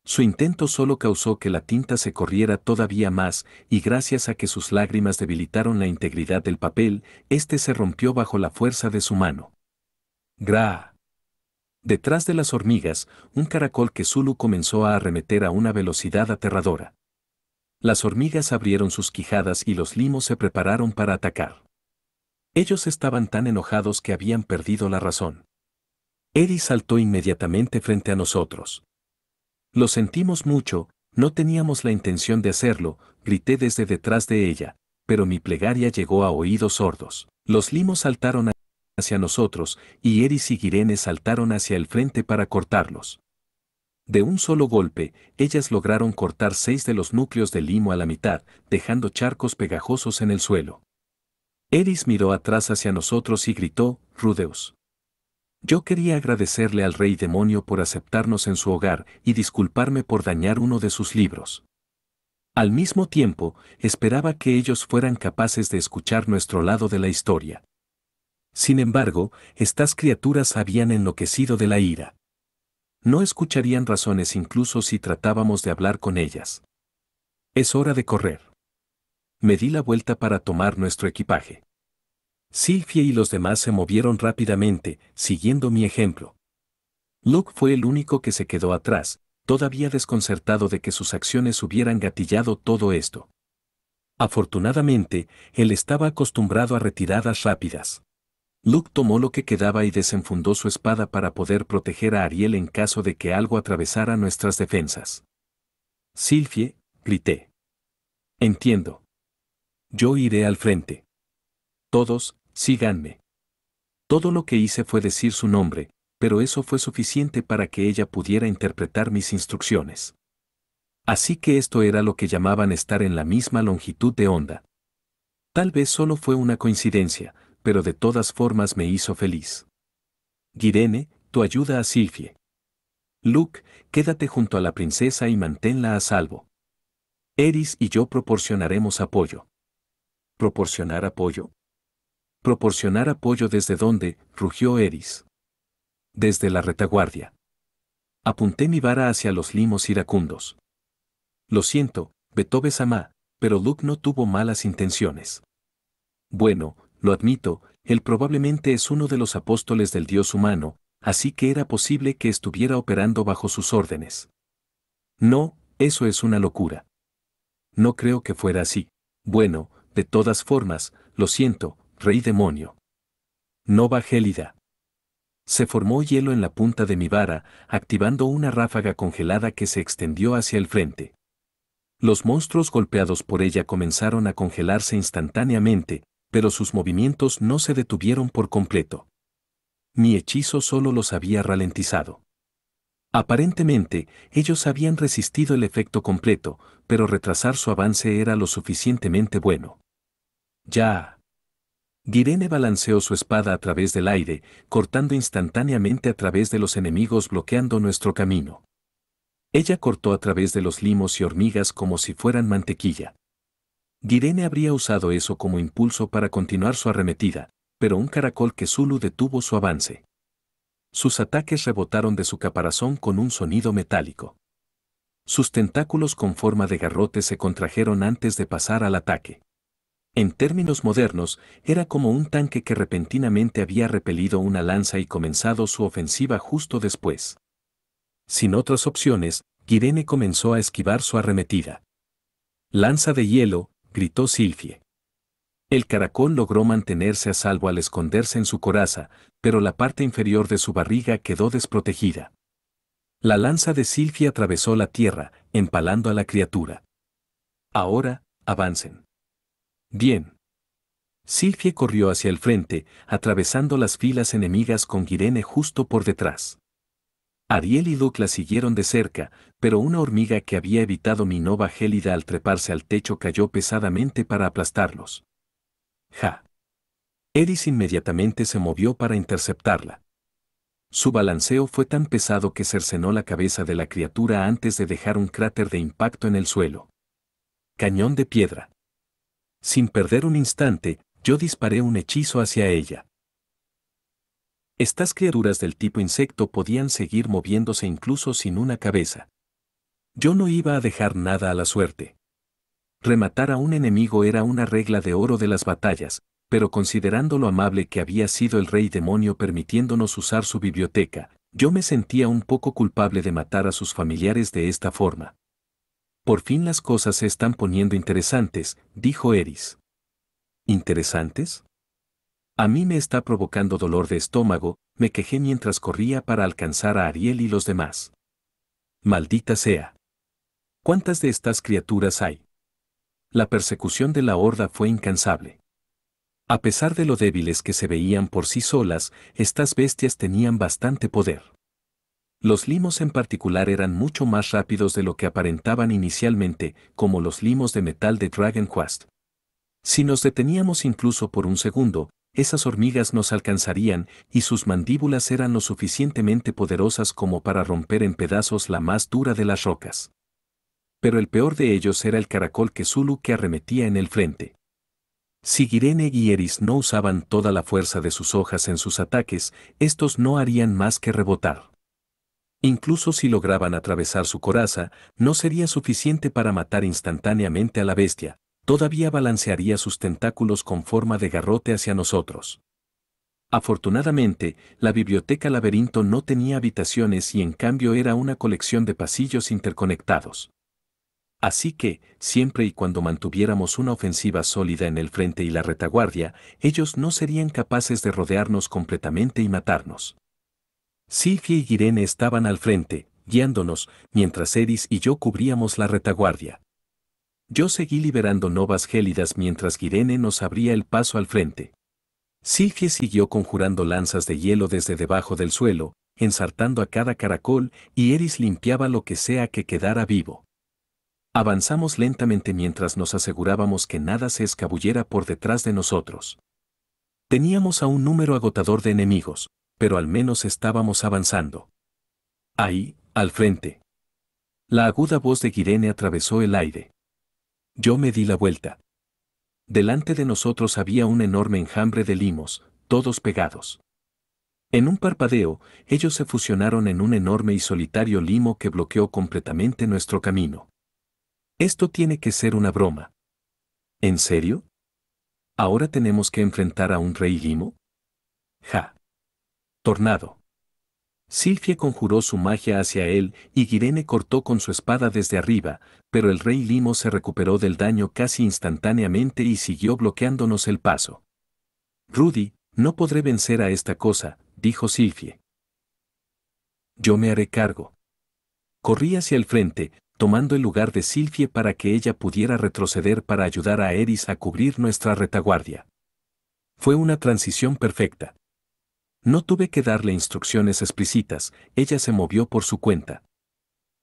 Su intento solo causó que la tinta se corriera todavía más, y gracias a que sus lágrimas debilitaron la integridad del papel, este se rompió bajo la fuerza de su mano. ¡Gra! Detrás de las hormigas, un caracol que Zulu comenzó a arremeter a una velocidad aterradora. Las hormigas abrieron sus quijadas y los limos se prepararon para atacar. Ellos estaban tan enojados que habían perdido la razón. Eris saltó inmediatamente frente a nosotros. Lo sentimos mucho, no teníamos la intención de hacerlo, grité desde detrás de ella, pero mi plegaria llegó a oídos sordos. Los limos saltaron hacia nosotros, y Eris y Girene saltaron hacia el frente para cortarlos. De un solo golpe, ellas lograron cortar 6 de los núcleos de limo a la mitad, dejando charcos pegajosos en el suelo. Eris miró atrás hacia nosotros y gritó, Rudeus. Yo quería agradecerle al rey demonio por aceptarnos en su hogar y disculparme por dañar uno de sus libros. Al mismo tiempo, esperaba que ellos fueran capaces de escuchar nuestro lado de la historia. Sin embargo, estas criaturas habían enloquecido de la ira. No escucharían razones incluso si tratábamos de hablar con ellas. Es hora de correr. Me di la vuelta para tomar nuestro equipaje. Sylvie y los demás se movieron rápidamente, siguiendo mi ejemplo. Luke fue el único que se quedó atrás, todavía desconcertado de que sus acciones hubieran gatillado todo esto. Afortunadamente, él estaba acostumbrado a retiradas rápidas. Luke tomó lo que quedaba y desenfundó su espada para poder proteger a Ariel en caso de que algo atravesara nuestras defensas. Sylvie, grité. Entiendo. Yo iré al frente. Todos, síganme. Todo lo que hice fue decir su nombre, pero eso fue suficiente para que ella pudiera interpretar mis instrucciones. Así que esto era lo que llamaban estar en la misma longitud de onda. Tal vez solo fue una coincidencia, pero de todas formas me hizo feliz. Girene, tu ayuda a Sylvie. Luke, quédate junto a la princesa y manténla a salvo. Eris y yo proporcionaremos apoyo. ¿Proporcionar apoyo? Proporcionar apoyo desde dónde, rugió Eris. Desde la retaguardia. Apunté mi vara hacia los limos iracundos. Lo siento, Betobe-sama, pero Luke no tuvo malas intenciones. Bueno, lo admito, él probablemente es uno de los apóstoles del Dios humano, así que era posible que estuviera operando bajo sus órdenes. No, eso es una locura. No creo que fuera así. Bueno, de todas formas, lo siento, rey demonio. Nova gélida. Se formó hielo en la punta de mi vara, activando una ráfaga congelada que se extendió hacia el frente. Los monstruos golpeados por ella comenzaron a congelarse instantáneamente, pero sus movimientos no se detuvieron por completo. Mi hechizo solo los había ralentizado. Aparentemente, ellos habían resistido el efecto completo, pero retrasar su avance era lo suficientemente bueno. Ya. Girene balanceó su espada a través del aire, cortando instantáneamente a través de los enemigos bloqueando nuestro camino. Ella cortó a través de los limos y hormigas como si fueran mantequilla. Girene habría usado eso como impulso para continuar su arremetida, pero un caracol que Zulu detuvo su avance. Sus ataques rebotaron de su caparazón con un sonido metálico. Sus tentáculos con forma de garrote se contrajeron antes de pasar al ataque. En términos modernos, era como un tanque que repentinamente había repelido una lanza y comenzado su ofensiva justo después. Sin otras opciones, Girene comenzó a esquivar su arremetida. «Lanza de hielo», gritó Sylphie. El caracol logró mantenerse a salvo al esconderse en su coraza, pero la parte inferior de su barriga quedó desprotegida. La lanza de Sylphie atravesó la tierra, empalando a la criatura. «Ahora, avancen». «Bien». Sylphie corrió hacia el frente, atravesando las filas enemigas con Girene justo por detrás. Ariel y Luke la siguieron de cerca, pero una hormiga que había evitado mi nova gélida al treparse al techo cayó pesadamente para aplastarlos. ¡Ja! Eris inmediatamente se movió para interceptarla. Su balanceo fue tan pesado que cercenó la cabeza de la criatura antes de dejar un cráter de impacto en el suelo. Cañón de piedra. Sin perder un instante, yo disparé un hechizo hacia ella. Estas criaturas del tipo insecto podían seguir moviéndose incluso sin una cabeza. Yo no iba a dejar nada a la suerte. Rematar a un enemigo era una regla de oro de las batallas, pero considerando lo amable que había sido el rey demonio permitiéndonos usar su biblioteca, yo me sentía un poco culpable de matar a sus familiares de esta forma. Por fin las cosas se están poniendo interesantes, dijo Eris. ¿Interesantes? A mí me está provocando dolor de estómago, me quejé mientras corría para alcanzar a Ariel y los demás. Maldita sea. ¿Cuántas de estas criaturas hay? La persecución de la horda fue incansable. A pesar de lo débiles que se veían por sí solas, estas bestias tenían bastante poder. Los limos en particular eran mucho más rápidos de lo que aparentaban inicialmente, como los limos de metal de Dragon Quest. Si nos deteníamos incluso por un segundo, esas hormigas nos alcanzarían y sus mandíbulas eran lo suficientemente poderosas como para romper en pedazos la más dura de las rocas. Pero el peor de ellos era el caracol que Zulu que arremetía en el frente. Si Girene y Eris no usaban toda la fuerza de sus hojas en sus ataques, estos no harían más que rebotar. Incluso si lograban atravesar su coraza, no sería suficiente para matar instantáneamente a la bestia, todavía balancearía sus tentáculos con forma de garrote hacia nosotros. Afortunadamente, la biblioteca laberinto no tenía habitaciones y en cambio era una colección de pasillos interconectados. Así que, siempre y cuando mantuviéramos una ofensiva sólida en el frente y la retaguardia, ellos no serían capaces de rodearnos completamente y matarnos. Sylphie y Girene estaban al frente, guiándonos, mientras Eris y yo cubríamos la retaguardia. Yo seguí liberando novas gélidas mientras Girene nos abría el paso al frente. Sylphie siguió conjurando lanzas de hielo desde debajo del suelo, ensartando a cada caracol, y Eris limpiaba lo que sea que quedara vivo. Avanzamos lentamente mientras nos asegurábamos que nada se escabullera por detrás de nosotros. Teníamos a un número agotador de enemigos, pero al menos estábamos avanzando. Ahí, al frente. La aguda voz de Girene atravesó el aire. Yo me di la vuelta. Delante de nosotros había un enorme enjambre de limos, todos pegados. En un parpadeo, ellos se fusionaron en un enorme y solitario limo que bloqueó completamente nuestro camino. Esto tiene que ser una broma. ¿En serio? ¿Ahora tenemos que enfrentar a un rey limo? Ja. Tornado. Silfie conjuró su magia hacia él y Girene cortó con su espada desde arriba, pero el rey limo se recuperó del daño casi instantáneamente y siguió bloqueándonos el paso. Rudy, no podré vencer a esta cosa, dijo Silfie. Yo me haré cargo. Corrí hacia el frente, tomando el lugar de Silfie para que ella pudiera retroceder para ayudar a Eris a cubrir nuestra retaguardia. Fue una transición perfecta. No tuve que darle instrucciones explícitas, ella se movió por su cuenta.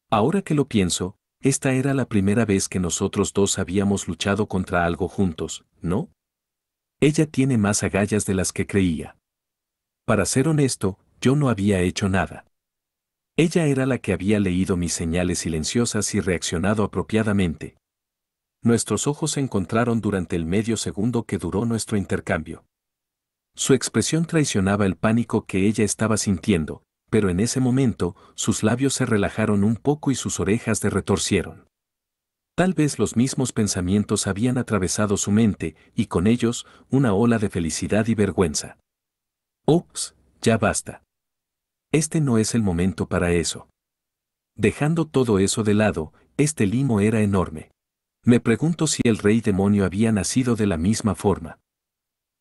Ahora que lo pienso, esta era la primera vez que nosotros dos habíamos luchado contra algo juntos, ¿no? Ella tiene más agallas de las que creía. Para ser honesto, yo no había hecho nada. Ella era la que había leído mis señales silenciosas y reaccionado apropiadamente. Nuestros ojos se encontraron durante el medio segundo que duró nuestro intercambio. Su expresión traicionaba el pánico que ella estaba sintiendo, pero en ese momento, sus labios se relajaron un poco y sus orejas se retorcieron. Tal vez los mismos pensamientos habían atravesado su mente, y con ellos, una ola de felicidad y vergüenza. Ups, ya basta. Este no es el momento para eso. Dejando todo eso de lado, este limo era enorme. Me pregunto si el rey demonio había nacido de la misma forma.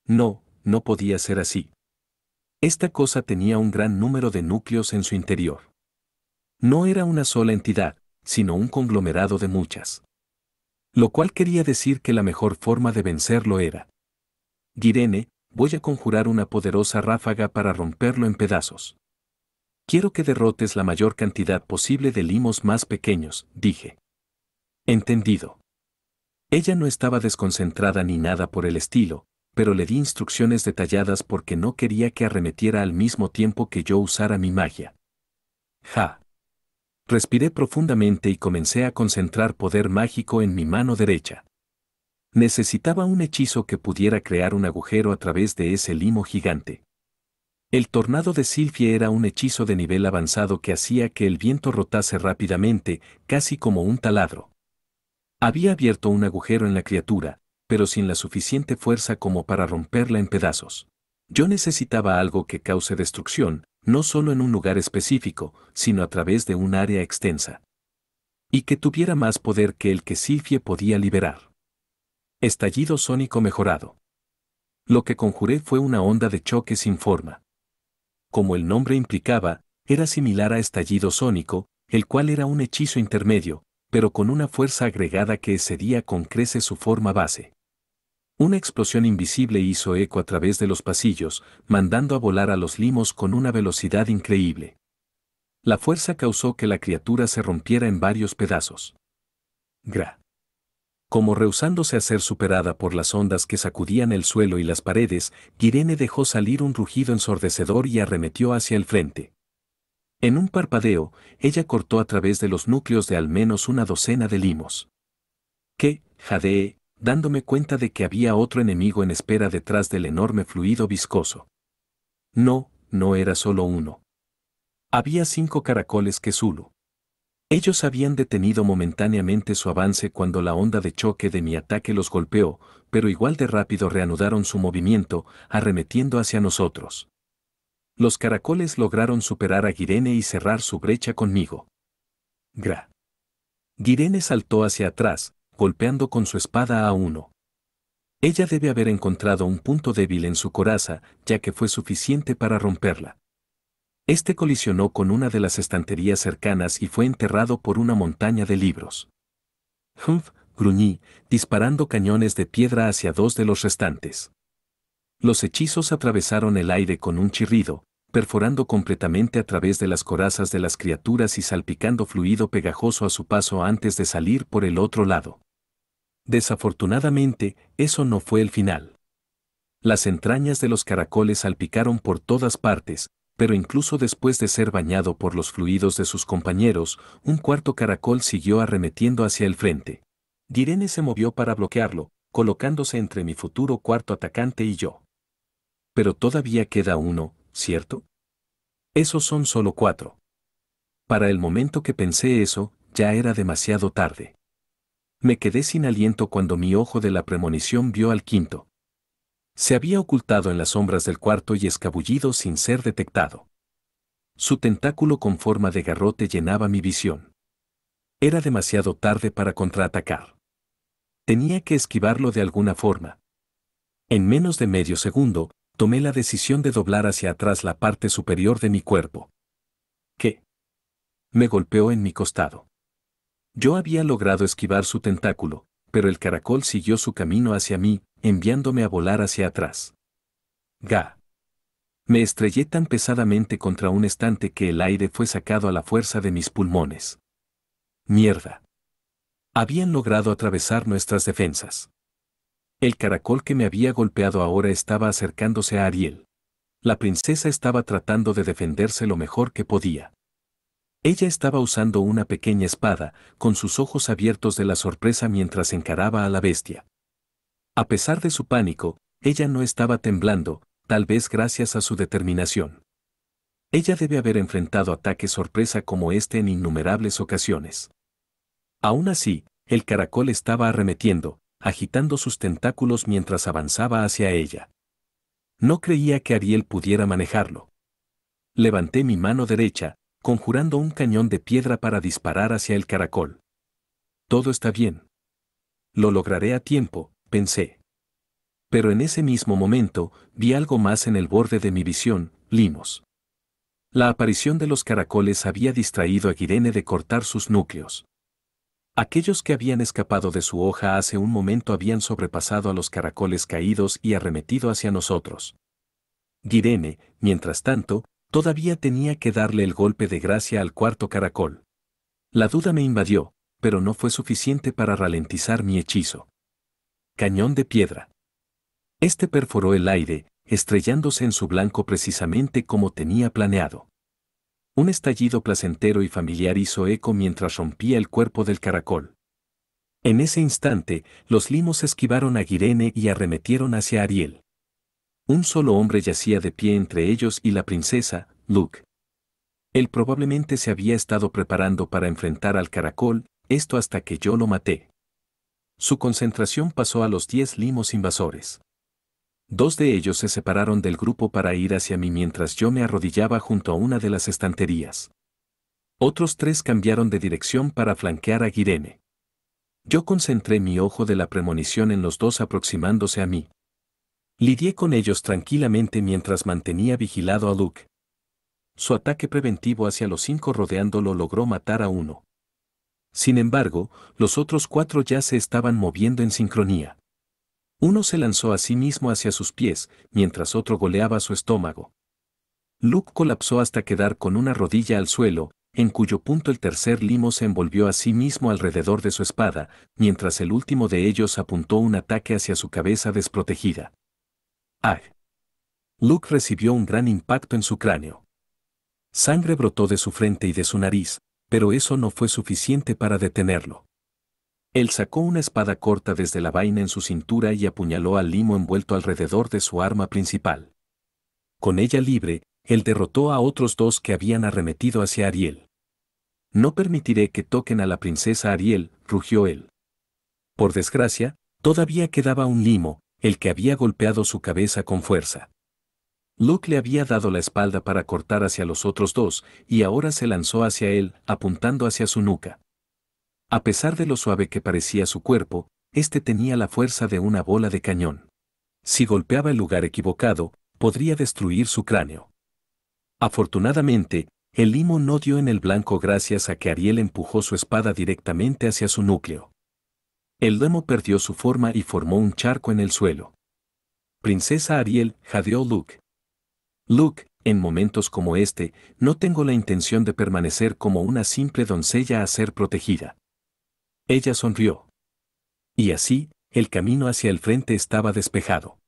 No, no podía ser así. Esta cosa tenía un gran número de núcleos en su interior. No era una sola entidad, sino un conglomerado de muchas. Lo cual quería decir que la mejor forma de vencerlo era. Girene, voy a conjurar una poderosa ráfaga para romperlo en pedazos. Quiero que derrotes la mayor cantidad posible de limos más pequeños, dije. Entendido. Ella no estaba desconcentrada ni nada por el estilo, pero le di instrucciones detalladas porque no quería que arremetiera al mismo tiempo que yo usara mi magia. Ja. Respiré profundamente y comencé a concentrar poder mágico en mi mano derecha. Necesitaba un hechizo que pudiera crear un agujero a través de ese limo gigante. El tornado de Silfie era un hechizo de nivel avanzado que hacía que el viento rotase rápidamente, casi como un taladro. Había abierto un agujero en la criatura, pero sin la suficiente fuerza como para romperla en pedazos. Yo necesitaba algo que cause destrucción, no solo en un lugar específico, sino a través de un área extensa. Y que tuviera más poder que el que Silfie podía liberar. Estallido sónico mejorado. Lo que conjuré fue una onda de choque sin forma. Como el nombre implicaba, era similar a estallido sónico, el cual era un hechizo intermedio, pero con una fuerza agregada que excedía con creces su forma base. Una explosión invisible hizo eco a través de los pasillos, mandando a volar a los limos con una velocidad increíble. La fuerza causó que la criatura se rompiera en varios pedazos. Gra. Como rehusándose a ser superada por las ondas que sacudían el suelo y las paredes, Girene dejó salir un rugido ensordecedor y arremetió hacia el frente. En un parpadeo, ella cortó a través de los núcleos de al menos una docena de limos. ¿Qué? Jadeé, dándome cuenta de que había otro enemigo en espera detrás del enorme fluido viscoso. No, no era solo uno. Había 5 caracoles que Zulu. Ellos habían detenido momentáneamente su avance cuando la onda de choque de mi ataque los golpeó, pero igual de rápido reanudaron su movimiento, arremetiendo hacia nosotros. Los caracoles lograron superar a Girene y cerrar su brecha conmigo. Gra. Girene saltó hacia atrás, golpeando con su espada a uno. Ella debe haber encontrado un punto débil en su coraza, ya que fue suficiente para romperla. Este colisionó con una de las estanterías cercanas y fue enterrado por una montaña de libros. Humph, gruñí, disparando cañones de piedra hacia 2 de los restantes. Los hechizos atravesaron el aire con un chirrido, perforando completamente a través de las corazas de las criaturas y salpicando fluido pegajoso a su paso antes de salir por el otro lado. Desafortunadamente, eso no fue el final. Las entrañas de los caracoles salpicaron por todas partes, pero incluso después de ser bañado por los fluidos de sus compañeros, un cuarto caracol siguió arremetiendo hacia el frente. Girene se movió para bloquearlo, colocándose entre mi futuro cuarto atacante y yo. Pero todavía queda uno, ¿cierto? Esos son solo 4. Para el momento que pensé eso, ya era demasiado tarde. Me quedé sin aliento cuando mi ojo de la premonición vio al quinto. Se había ocultado en las sombras del cuarto y escabullido sin ser detectado. Su tentáculo con forma de garrote llenaba mi visión. Era demasiado tarde para contraatacar. Tenía que esquivarlo de alguna forma. En menos de medio segundo, tomé la decisión de doblar hacia atrás la parte superior de mi cuerpo. ¿Qué? Me golpeó en mi costado. Yo había logrado esquivar su tentáculo, pero el caracol siguió su camino hacia mí, enviándome a volar hacia atrás. ¡Ga! Me estrellé tan pesadamente contra un estante que el aire fue sacado a la fuerza de mis pulmones. ¡Mierda! Habían logrado atravesar nuestras defensas. El caracol que me había golpeado ahora estaba acercándose a Ariel. La princesa estaba tratando de defenderse lo mejor que podía. Ella estaba usando una pequeña espada, con sus ojos abiertos de la sorpresa mientras encaraba a la bestia. A pesar de su pánico, ella no estaba temblando, tal vez gracias a su determinación. Ella debe haber enfrentado ataques sorpresa como este en innumerables ocasiones. Aún así, el caracol estaba arremetiendo, agitando sus tentáculos mientras avanzaba hacia ella. No creía que Ariel pudiera manejarlo. Levanté mi mano derecha, conjurando un cañón de piedra para disparar hacia el caracol. Todo está bien. Lo lograré a tiempo, pensé. Pero en ese mismo momento, vi algo más en el borde de mi visión, limos. La aparición de los caracoles había distraído a Irene de cortar sus núcleos. Aquellos que habían escapado de su hoja hace un momento habían sobrepasado a los caracoles caídos y arremetido hacia nosotros. Irene, mientras tanto, todavía tenía que darle el golpe de gracia al cuarto caracol. La duda me invadió, pero no fue suficiente para ralentizar mi hechizo. Cañón de piedra. Este perforó el aire, estrellándose en su blanco precisamente como tenía planeado. Un estallido placentero y familiar hizo eco mientras rompía el cuerpo del caracol. En ese instante, los limos esquivaron a Irene y arremetieron hacia Ariel. Un solo hombre yacía de pie entre ellos y la princesa, Luke. Él probablemente se había estado preparando para enfrentar al caracol, esto hasta que yo lo maté. Su concentración pasó a los 10 limos invasores. 2 de ellos se separaron del grupo para ir hacia mí mientras yo me arrodillaba junto a una de las estanterías. Otros 3 cambiaron de dirección para flanquear a Irene. Yo concentré mi ojo de la premonición en los 2 aproximándose a mí. Lidié con ellos tranquilamente mientras mantenía vigilado a Luke. Su ataque preventivo hacia los 5 rodeándolo logró matar a 1. Sin embargo, los otros 4 ya se estaban moviendo en sincronía. Uno se lanzó a sí mismo hacia sus pies, mientras otro goleaba su estómago. Luke colapsó hasta quedar con una rodilla al suelo, en cuyo punto el tercer limo se envolvió a sí mismo alrededor de su espada, mientras el último de ellos apuntó un ataque hacia su cabeza desprotegida. ¡Ah! Luke recibió un gran impacto en su cráneo. Sangre brotó de su frente y de su nariz, pero eso no fue suficiente para detenerlo. Él sacó una espada corta desde la vaina en su cintura y apuñaló al limo envuelto alrededor de su arma principal. Con ella libre, él derrotó a otros 2 que habían arremetido hacia Ariel. No permitiré que toquen a la princesa Ariel, rugió él. Por desgracia, todavía quedaba un limo, el que había golpeado su cabeza con fuerza. Luke le había dado la espalda para cortar hacia los otros 2, y ahora se lanzó hacia él, apuntando hacia su nuca. A pesar de lo suave que parecía su cuerpo, este tenía la fuerza de una bola de cañón. Si golpeaba el lugar equivocado, podría destruir su cráneo. Afortunadamente, el limo no dio en el blanco gracias a que Ariel empujó su espada directamente hacia su núcleo. El limo perdió su forma y formó un charco en el suelo. Princesa Ariel, jadeó Luke. Luke, en momentos como este, no tengo la intención de permanecer como una simple doncella a ser protegida. Ella sonrió. Y así, el camino hacia el frente estaba despejado.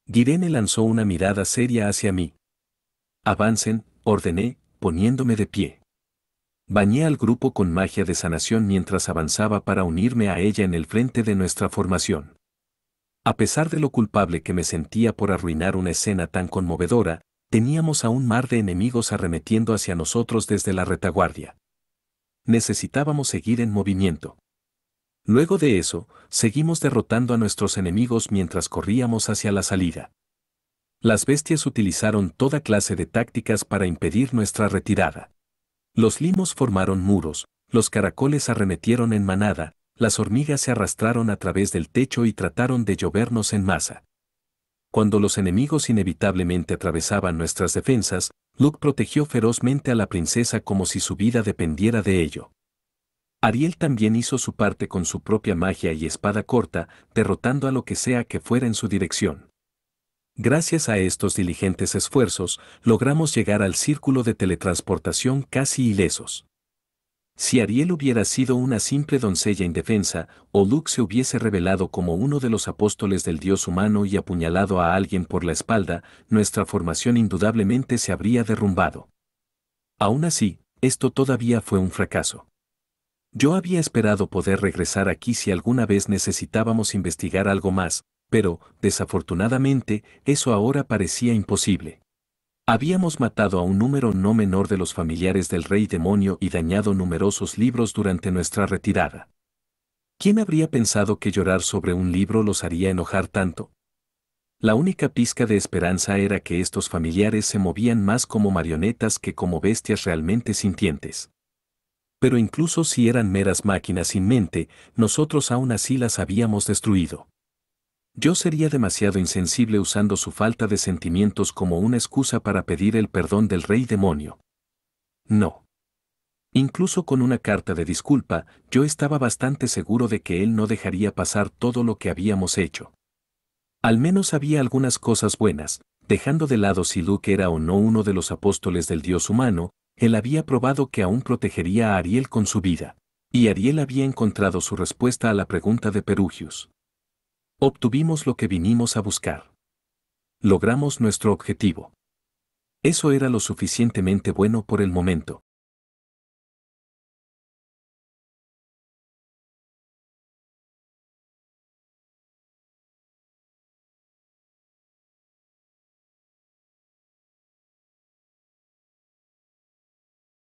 Irene lanzó una mirada seria hacia mí. Avancen, ordené, poniéndome de pie. Bañé al grupo con magia de sanación mientras avanzaba para unirme a ella en el frente de nuestra formación. A pesar de lo culpable que me sentía por arruinar una escena tan conmovedora, teníamos a un mar de enemigos arremetiendo hacia nosotros desde la retaguardia. Necesitábamos seguir en movimiento. Luego de eso, seguimos derrotando a nuestros enemigos mientras corríamos hacia la salida. Las bestias utilizaron toda clase de tácticas para impedir nuestra retirada. Los limos formaron muros, los caracoles arremetieron en manada, las hormigas se arrastraron a través del techo y trataron de llovernos en masa. Cuando los enemigos inevitablemente atravesaban nuestras defensas, Luke protegió ferozmente a la princesa como si su vida dependiera de ello. Ariel también hizo su parte con su propia magia y espada corta, derrotando a lo que sea que fuera en su dirección. Gracias a estos diligentes esfuerzos, logramos llegar al círculo de teletransportación casi ilesos. Si Ariel hubiera sido una simple doncella indefensa, o Luke se hubiese revelado como uno de los apóstoles del dios humano y apuñalado a alguien por la espalda, nuestra formación indudablemente se habría derrumbado. Aún así, esto todavía fue un fracaso. Yo había esperado poder regresar aquí si alguna vez necesitábamos investigar algo más, pero, desafortunadamente, eso ahora parecía imposible. Habíamos matado a un número no menor de los familiares del rey demonio y dañado numerosos libros durante nuestra retirada. ¿Quién habría pensado que llorar sobre un libro los haría enojar tanto? La única pizca de esperanza era que estos familiares se movían más como marionetas que como bestias realmente sintientes. Pero incluso si eran meras máquinas sin mente, nosotros aún así las habíamos destruido. Yo sería demasiado insensible usando su falta de sentimientos como una excusa para pedir el perdón del rey demonio. No. Incluso con una carta de disculpa, yo estaba bastante seguro de que él no dejaría pasar todo lo que habíamos hecho. Al menos había algunas cosas buenas, dejando de lado si Luke era o no uno de los apóstoles del dios humano, él había probado que aún protegería a Ariel con su vida. Y Ariel había encontrado su respuesta a la pregunta de Perugius. Obtuvimos lo que vinimos a buscar. Logramos nuestro objetivo. Eso era lo suficientemente bueno por el momento.